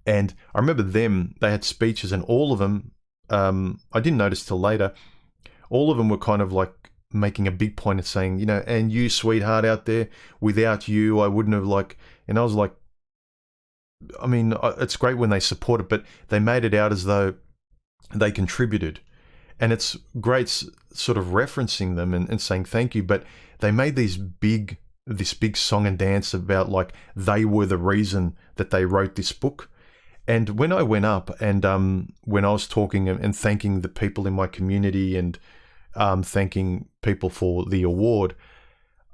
And I remember they had speeches, and all of them, I didn't notice till later, all of them were kind of like making a big point of saying, you know, and you, sweetheart, out there, without you, I wouldn't have and I was like, I mean, it's great when they support it, but they made it out as though they contributed. And it's great sort of referencing them and saying thank you, but they made this big song and dance about like they were the reason that they wrote this book. And when I went up and when I was talking and thanking the people in my community and thanking people for the award,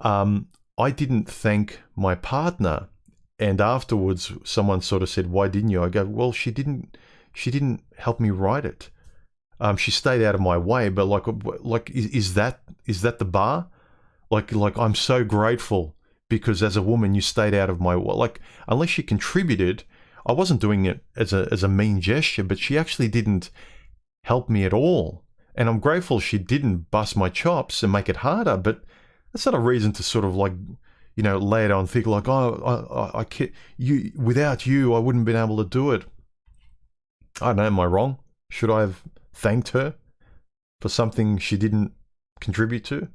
I didn't thank my partner. And afterwards, someone sort of said, "Why didn't you?" I go, "Well, she didn't help me write it. She stayed out of my way." But like, is that the bar? Like I'm so grateful because as a woman, you stayed out of my way. Like, unless she contributed, I wasn't doing it as a mean gesture, but she actually didn't help me at all. And I'm grateful she didn't bust my chops and make it harder, but that's not a reason to sort of like, you know, lay it on thick like, oh, I can't, you, without you, I wouldn't have been able to do it. I don't know, am I wrong? Should I have thanked her for something she didn't contribute to?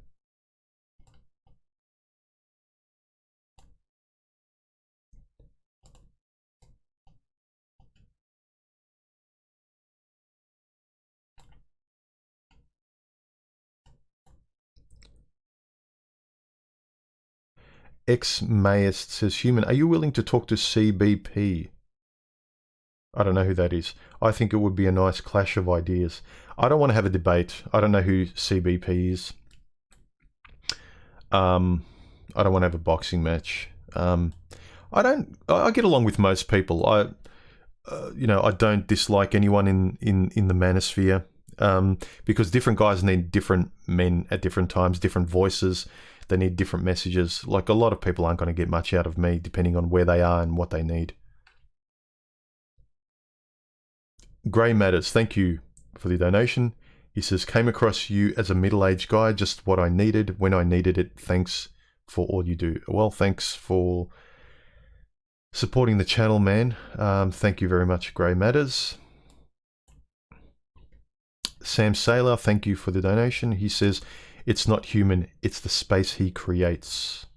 Ex-Mayist says, "Human, are you willing to talk to CBP?" I don't know who that is. I think it would be a nice clash of ideas. I don't want to have a debate. I don't know who CBP is. I don't want to have a boxing match. I get along with most people. I don't dislike anyone in the manosphere, because different guys need different men at different times, different voices. They need different messages. Like, a lot of people aren't going to get much out of me depending on where they are and what they need. Grey Matters, thank you for the donation. He says, "Came across you as a middle-aged guy, just what I needed when I needed it. Thanks for all you do." Well, thanks for supporting the channel, man. Thank you very much, Grey Matters. Sam Saylor, thank you for the donation. He says, "It's not human, it's the space he creates."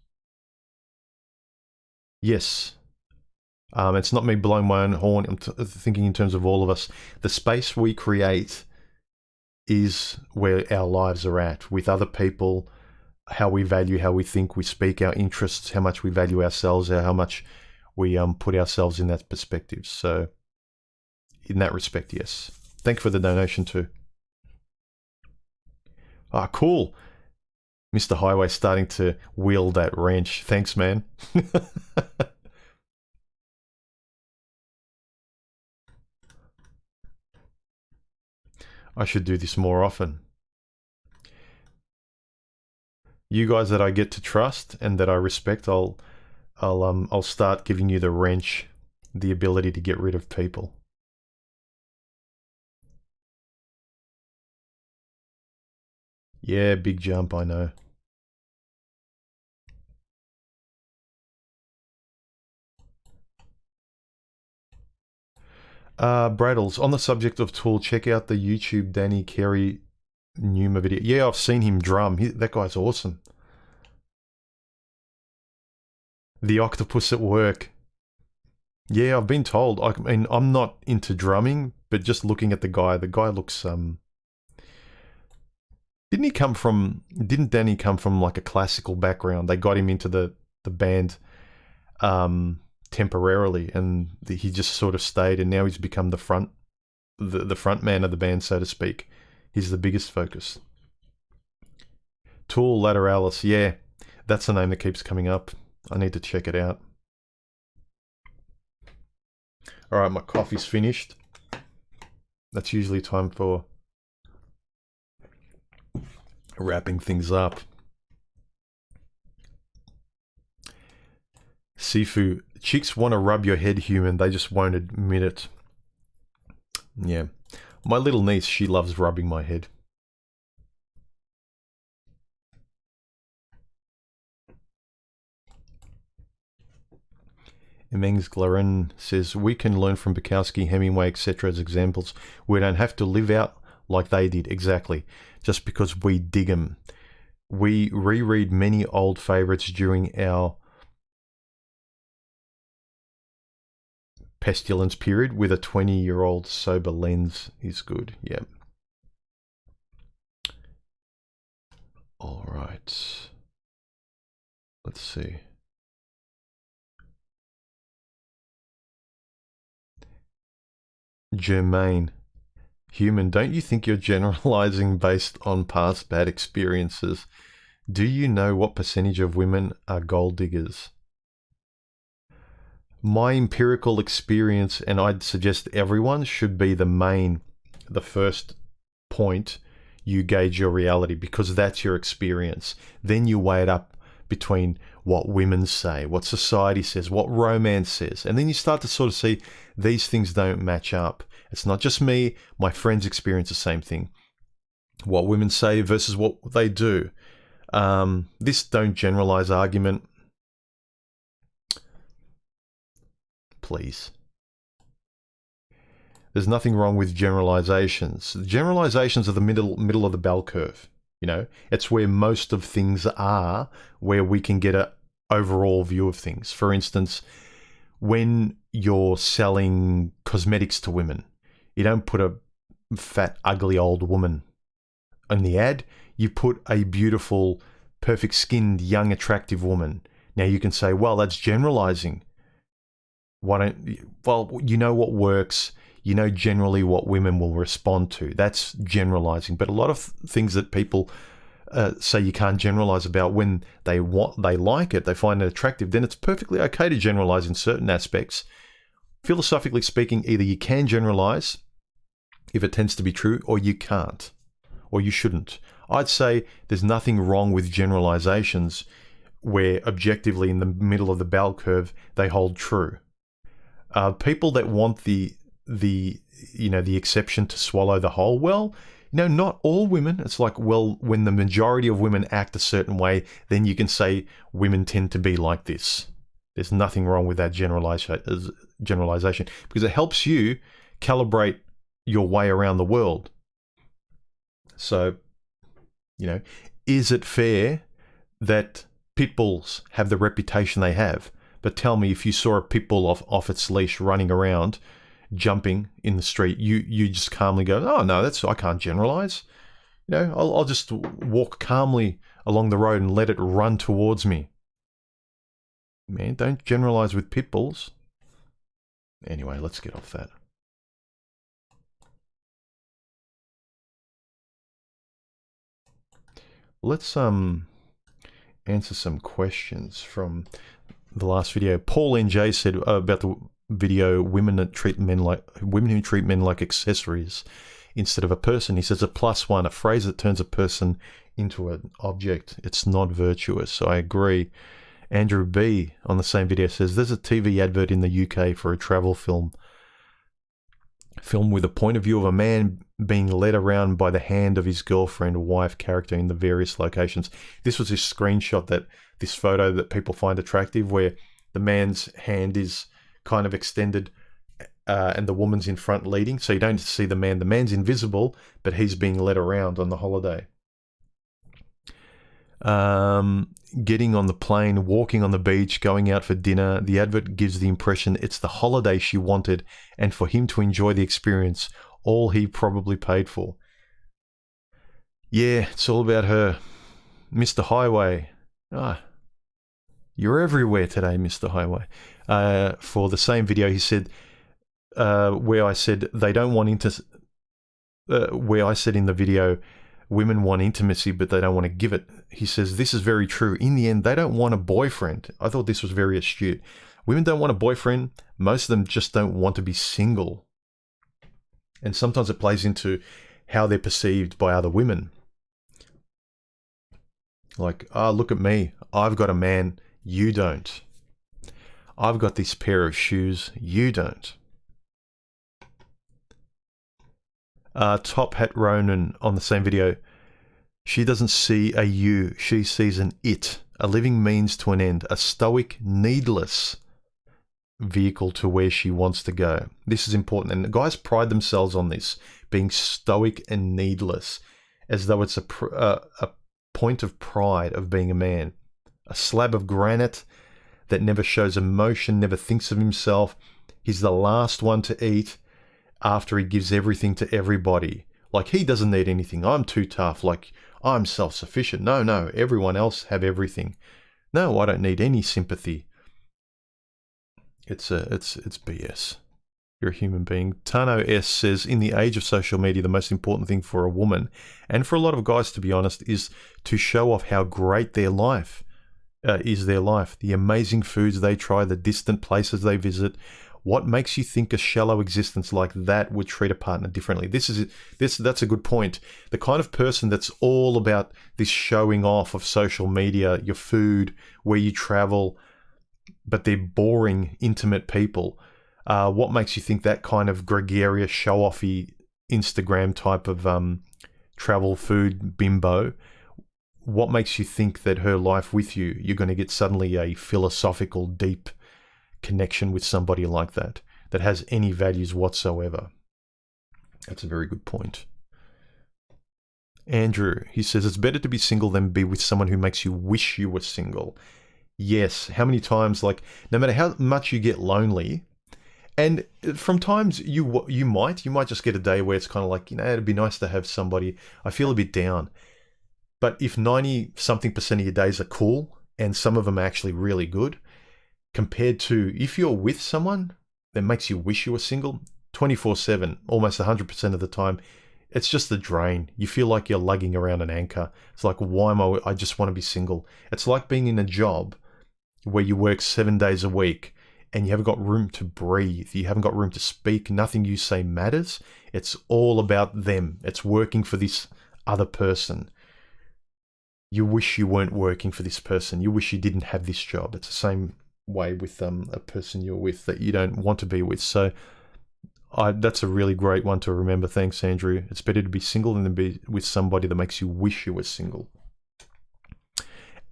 Yes. It's not me blowing my own horn. I'm thinking in terms of all of us. The space we create is where our lives are at, with other people, how we value, how we think, we speak, our interests, how much we value ourselves, how much we put ourselves in that perspective. So in that respect, yes. Thank you for the donation too. Ah, cool. Mr. Highway starting to wield that wrench. Thanks, man. I should do this more often. You guys that I get to trust and that I respect, I'll start giving you the wrench, the ability to get rid of people. Yeah, big jump, I know. Bradles, on the subject of Tool, check out the YouTube Danny Carey Numa video. Yeah, I've seen him drum. That guy's awesome. The octopus at work. Yeah, I've been told. I mean, I'm not into drumming, but just looking at the guy looks didn't Danny come from like a classical background? They got him into the band temporarily, and he just sort of stayed, and now he's become the front man of the band, so to speak. He's the biggest focus. Tool Lateralis, yeah, that's the name that keeps coming up. I need to check it out. Alright, my coffee's finished. That's usually time for wrapping things up. Sifu, chicks want to rub your head, human. They just won't admit it. Yeah. My little niece, she loves rubbing my head. Emengs Glaren says, "We can learn from Bukowski, Hemingway, etc. as examples. We don't have to live out like they did, exactly, just because we dig them. We reread many old favourites during our pestilence period with a 20-year-old sober lens is good." Yeah. All right. Let's see. Germain. Human, don't you think you're generalizing based on past bad experiences? Do you know what percentage of women are gold diggers? My empirical experience, and I'd suggest everyone, should be the first point you gauge your reality, because that's your experience. Then you weigh it up between what women say, what society says, what romance says, and then you start to sort of see these things don't match up. It's not just me, my friends experience the same thing. What women say versus what they do. This don't generalize argument, please. There's nothing wrong with generalizations. Generalizations are the middle of the bell curve. You know, it's where most of things are, where we can get an overall view of things. For instance, when you're selling cosmetics to women, you don't put a fat, ugly old woman in the ad. You put a beautiful, perfect-skinned, young, attractive woman. Now you can say, well, that's generalizing. Well, you know what works. You know generally what women will respond to. That's generalizing. But a lot of things that people say you can't generalize about, when they like it, they find it attractive, then it's perfectly okay to generalize in certain aspects. Philosophically speaking, either you can generalize if it tends to be true, or you can't, or you shouldn't. I'd say there's nothing wrong with generalizations where objectively in the middle of the bell curve they hold true. People that want the exception to swallow the whole, well, not all women. It's like, well, when the majority of women act a certain way, then you can say women tend to be like this. There's nothing wrong with that generalization, because it helps you calibrate your way around the world. So, is it fair that pit bulls have the reputation they have? But tell me, if you saw a pit bull off its leash running around, jumping in the street, you just calmly go, oh no, I can't generalize. I'll just walk calmly along the road and let it run towards me. Man, don't generalize with pit bulls. Anyway, let's get off that. Let's answer some questions from the last video. Paul NJ said about the video, women who treat men like accessories instead of a person. He says a +1, a phrase that turns a person into an object. It's not virtuous. So I agree. Andrew B on the same video says there's a TV advert in the UK for a travel film with a point of view of a man being led around by the hand of his girlfriend or wife character in the various locations. This was a screenshot, this photo that people find attractive, where the man's hand is kind of extended and the woman's in front leading. So you don't see the man. The man's invisible, but he's being led around on the holiday. Getting on the plane, walking on the beach, going out for dinner. The advert gives the impression it's the holiday she wanted, and for him to enjoy the experience, all he probably paid for. Yeah, it's all about her. Mr. Highway. You're everywhere today, Mr. Highway. For the same video, he said, where I said they don't want where I said in the video, women want intimacy, but they don't want to give it. He says, this is very true. In the end, they don't want a boyfriend. I thought this was very astute. Women don't want a boyfriend. Most of them just don't want to be single. And sometimes it plays into how they're perceived by other women. Like, look at me. I've got a man. You don't. I've got this pair of shoes. You don't. Top Hat Ronan on the same video. She doesn't see a you. She sees an it. A living means to an end. A stoic, needless vehicle to where she wants to go. This is important. And the guys pride themselves on this, being stoic and needless, as though it's a point of pride of being a man. A slab of granite that never shows emotion, never thinks of himself. He's the last one to eat after he gives everything to everybody. Like, he doesn't need anything. I'm too tough. Like, I'm self-sufficient. No, everyone else have everything. No, I don't need any sympathy. It's BS. You're a human being. Tano S says, in the age of social media, the most important thing for a woman, and for a lot of guys, to be honest, is to show off how great their life is their life. The amazing foods they try, the distant places they visit. What makes you think a shallow existence like that would treat a partner differently? That's a good point. The kind of person that's all about this showing off of social media, your food, where you travel, but they're boring, intimate people. What makes you think that kind of gregarious, show-offy Instagram type of travel food bimbo, what makes you think that her life with you, you're going to get suddenly a philosophical, deep connection with somebody like that has any values whatsoever? That's a very good point. Andrew, he says, it's better to be single than be with someone who makes you wish you were single. Yes. How many times, like, no matter how much you get lonely, and from times you might just get a day where it's kind of like, it'd be nice to have somebody. I feel a bit down. But if 90-something% of your days are cool, and some of them are actually really good, compared to if you're with someone that makes you wish you were single, 24/7, almost 100% of the time, it's just a drain. You feel like you're lugging around an anchor. It's like, why am I just want to be single. It's like being in a job where you work 7 days a week and you haven't got room to breathe. You haven't got room to speak. Nothing you say matters. It's all about them. It's working for this other person. You wish you weren't working for this person. You wish you didn't have this job. It's the same way with a person you're with that you don't want to be with. So that's a really great one to remember. Thanks, Andrew. It's better to be single than to be with somebody that makes you wish you were single.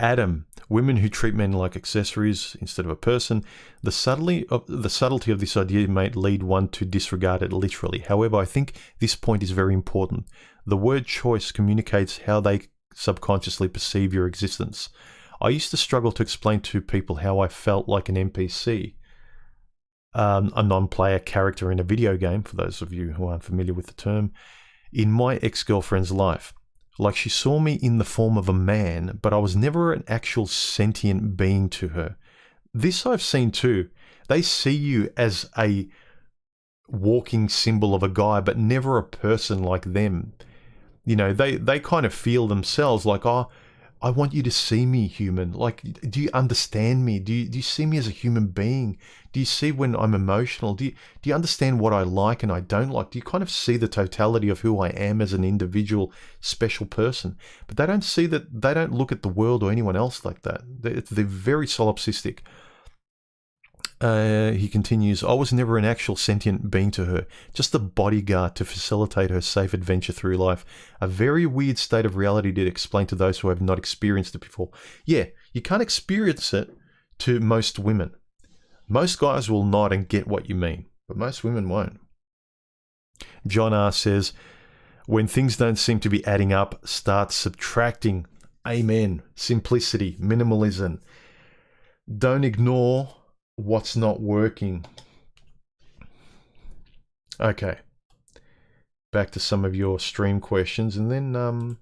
Adam, women who treat men like accessories instead of a person. The subtlety of this idea may lead one to disregard it literally. However, I think this point is very important. The word choice communicates how they subconsciously perceive your existence. I used to struggle to explain to people how I felt like an NPC, a non-player character in a video game, for those of you who aren't familiar with the term, in my ex-girlfriend's life. Like she saw me in the form of a man, but I was never an actual sentient being to her. This I've seen too. They see you as a walking symbol of a guy, but never a person like them. They kind of feel themselves like, oh, I want you to see me human. Like, do you understand me? Do you see me as a human being? Do you see when I'm emotional? Do you understand what I like and I don't like? Do you kind of see the totality of who I am as an individual, special person? But they don't see that. They don't look at the world or anyone else like that. They're very solipsistic. He continues, I was never an actual sentient being to her, just a bodyguard to facilitate her safe adventure through life. A very weird state of reality to explain to those who have not experienced it before. Yeah, you can't experience it to most women. Most guys will nod and get what you mean, but most women won't. John R. says, when things don't seem to be adding up, start subtracting. Amen. Simplicity, minimalism. Don't ignore what's not working. Okay, back to some of your stream questions, and then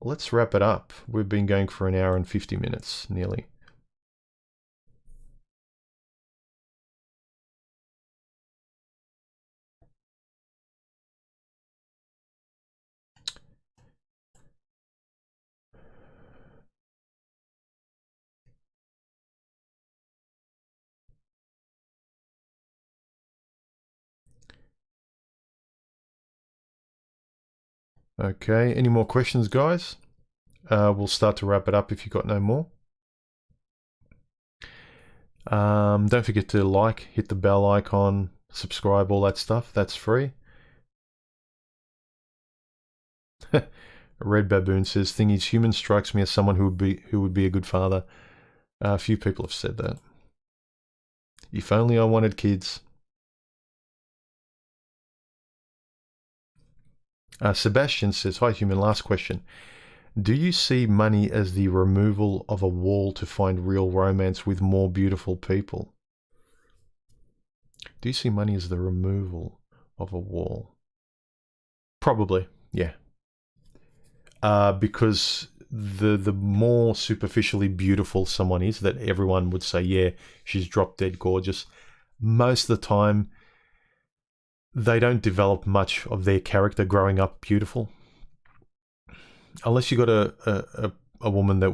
let's wrap it up. We've been going for an hour and 50 minutes nearly. Okay, any more questions, guys? We'll start to wrap it up if you've got no more. Don't forget to like, hit the bell icon, subscribe, all that stuff. That's free. Red Baboon says, thing is, human strikes me as someone who would be a good father. A few people have said that. If only I wanted kids. Sebastian says, hi human, last question. Do you see money as the removal of a wall to find real romance with more beautiful people? Do you see money as the removal of a wall? Probably, yeah. Because the more superficially beautiful someone is, that everyone would say, yeah, she's drop dead gorgeous, most of the time they don't develop much of their character growing up beautiful. Unless you got a woman that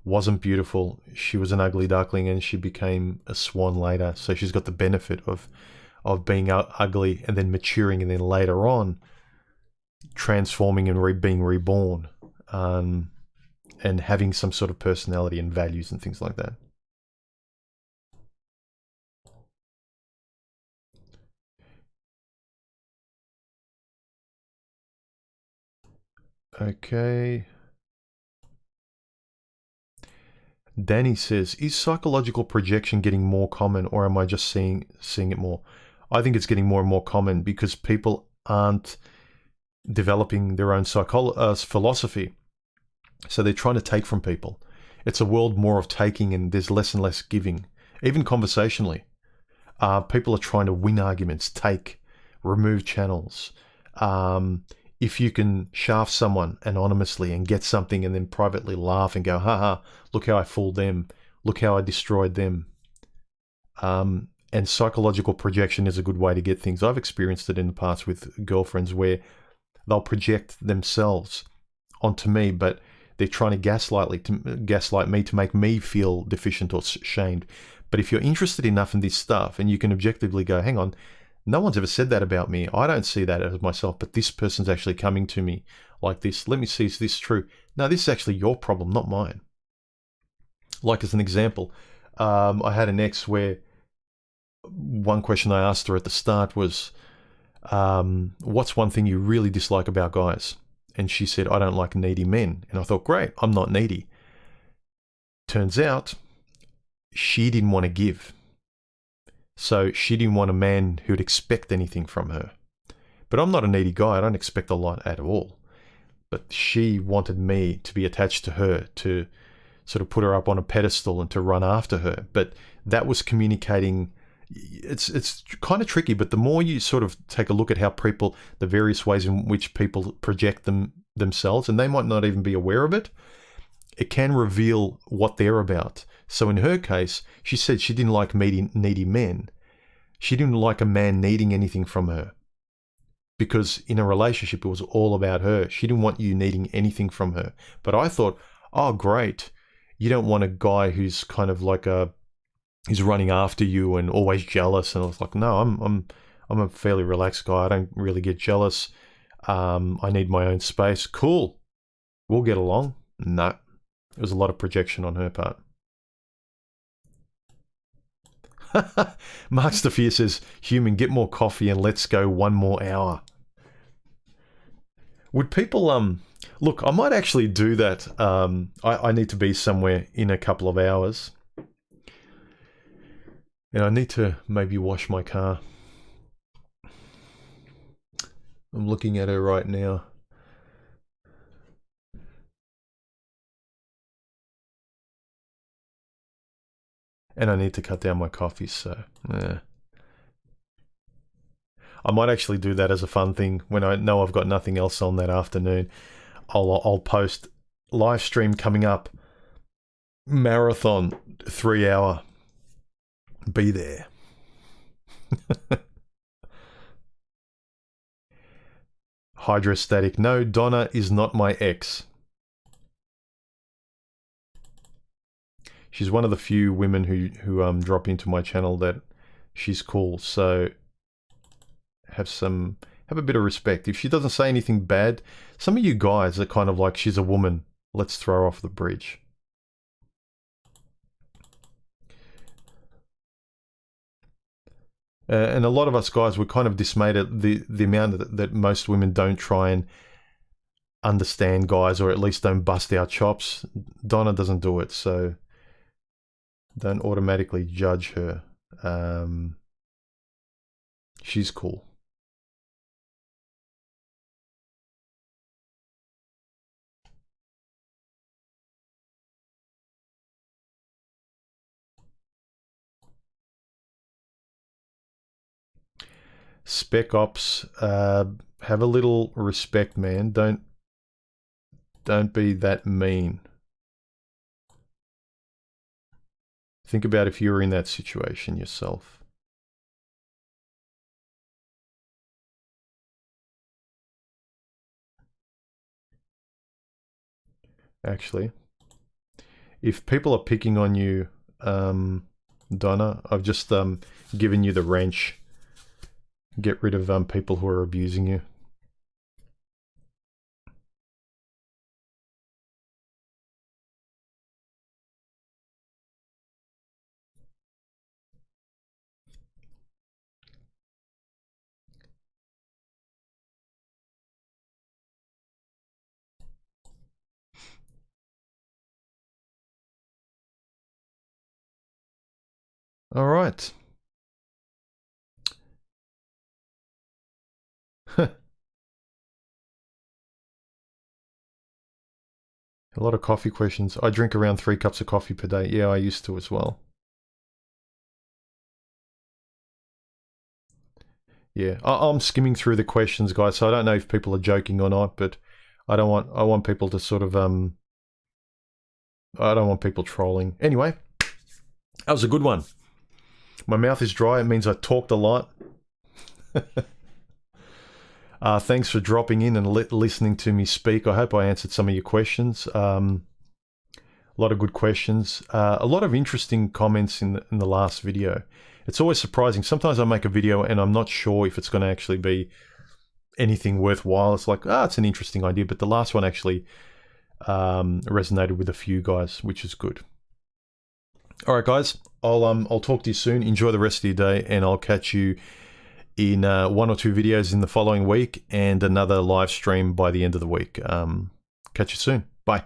wasn't beautiful, she was an ugly duckling and she became a swan later. So she's got the benefit of being ugly and then maturing and then later on transforming and being reborn, and having some sort of personality and values and things like that. Okay. Danny says, is psychological projection getting more common, or am I just seeing it more? I think it's getting more and more common because people aren't developing their own philosophy. So they're trying to take from people. It's a world more of taking and there's less and less giving. Even conversationally. People are trying to win arguments, take, remove channels. If you can shaft someone anonymously and get something and then privately laugh and go, haha, look how I fooled them, look how I destroyed them. And psychological projection is a good way to get things. I've experienced it in the past with girlfriends where they'll project themselves onto me, but they're trying to gaslight me to make me feel deficient or shamed. But if you're interested enough in this stuff and you can objectively go, hang on, no one's ever said that about me. I don't see that as myself, but this person's actually coming to me like this. Let me see, is this true? No, this is actually your problem, not mine. Like as an example, I had an ex where one question I asked her at the start was, what's one thing you really dislike about guys? And she said, I don't like needy men. And I thought, great, I'm not needy. Turns out, she didn't want to give. So she didn't want a man who'd expect anything from her. But I'm not a needy guy. I don't expect a lot at all. But she wanted me to be attached to her, to sort of put her up on a pedestal and to run after her. But that was communicating. It's kind of tricky, but the more you sort of take a look at how people, the various ways in which people project themselves, and they might not even be aware of it, it can reveal what they're about. So in her case, she said she didn't like needy men. She didn't like a man needing anything from her. Because in a relationship, it was all about her. She didn't want you needing anything from her. But I thought, oh, great. You don't want a guy who's kind of like he's running after you and always jealous. And I was like, no, I'm a fairly relaxed guy. I don't really get jealous. I need my own space. Cool. We'll get along. No. It was a lot of projection on her part. Mark Stafir says, human, get more coffee and let's go one more hour. Would people, look, I might actually do that. I need to be somewhere in a couple of hours. And I need to maybe wash my car. I'm looking at her right now. And I need to cut down my coffee, so yeah. I might actually do that as a fun thing when I know I've got nothing else on that afternoon. I'll post live stream coming up, marathon 3 hour. Be there. Hydrostatic. No, Donna is not my ex. She's one of the few women who drop into my channel that she's cool. So have a bit of respect. If she doesn't say anything bad, some of you guys are kind of like, she's a woman, let's throw her off the bridge. And a lot of us guys were kind of dismayed at the amount that most women don't try and understand guys, or at least don't bust our chops. Donna doesn't do it, so don't automatically judge her. She's cool. Spec Ops, have a little respect, man. Don't be that mean. Think about if you were in that situation yourself. actually. If people are picking on you, Donna, I've just given you the wrench. Get rid of people who are abusing you. All right. A lot of coffee questions. I drink around 3 cups of coffee per day. Yeah, I used to as well. Yeah, I'm skimming through the questions, guys, so I don't know if people are joking or not, but I want people to sort of, I don't want people trolling. Anyway, that was a good one. My mouth is dry. It means I talked a lot. Thanks for dropping in and listening to me speak. I hope I answered some of your questions. A lot of good questions. A lot of interesting comments in the last video. It's always surprising. Sometimes I make a video and I'm not sure if it's going to actually be anything worthwhile. It's like, it's an interesting idea. But the last one actually resonated with a few guys, which is good. All right, guys. I'll talk to you soon. Enjoy the rest of your day, and I'll catch you in 1 or 2 videos in the following week and another live stream by the end of the week. Catch you soon. Bye.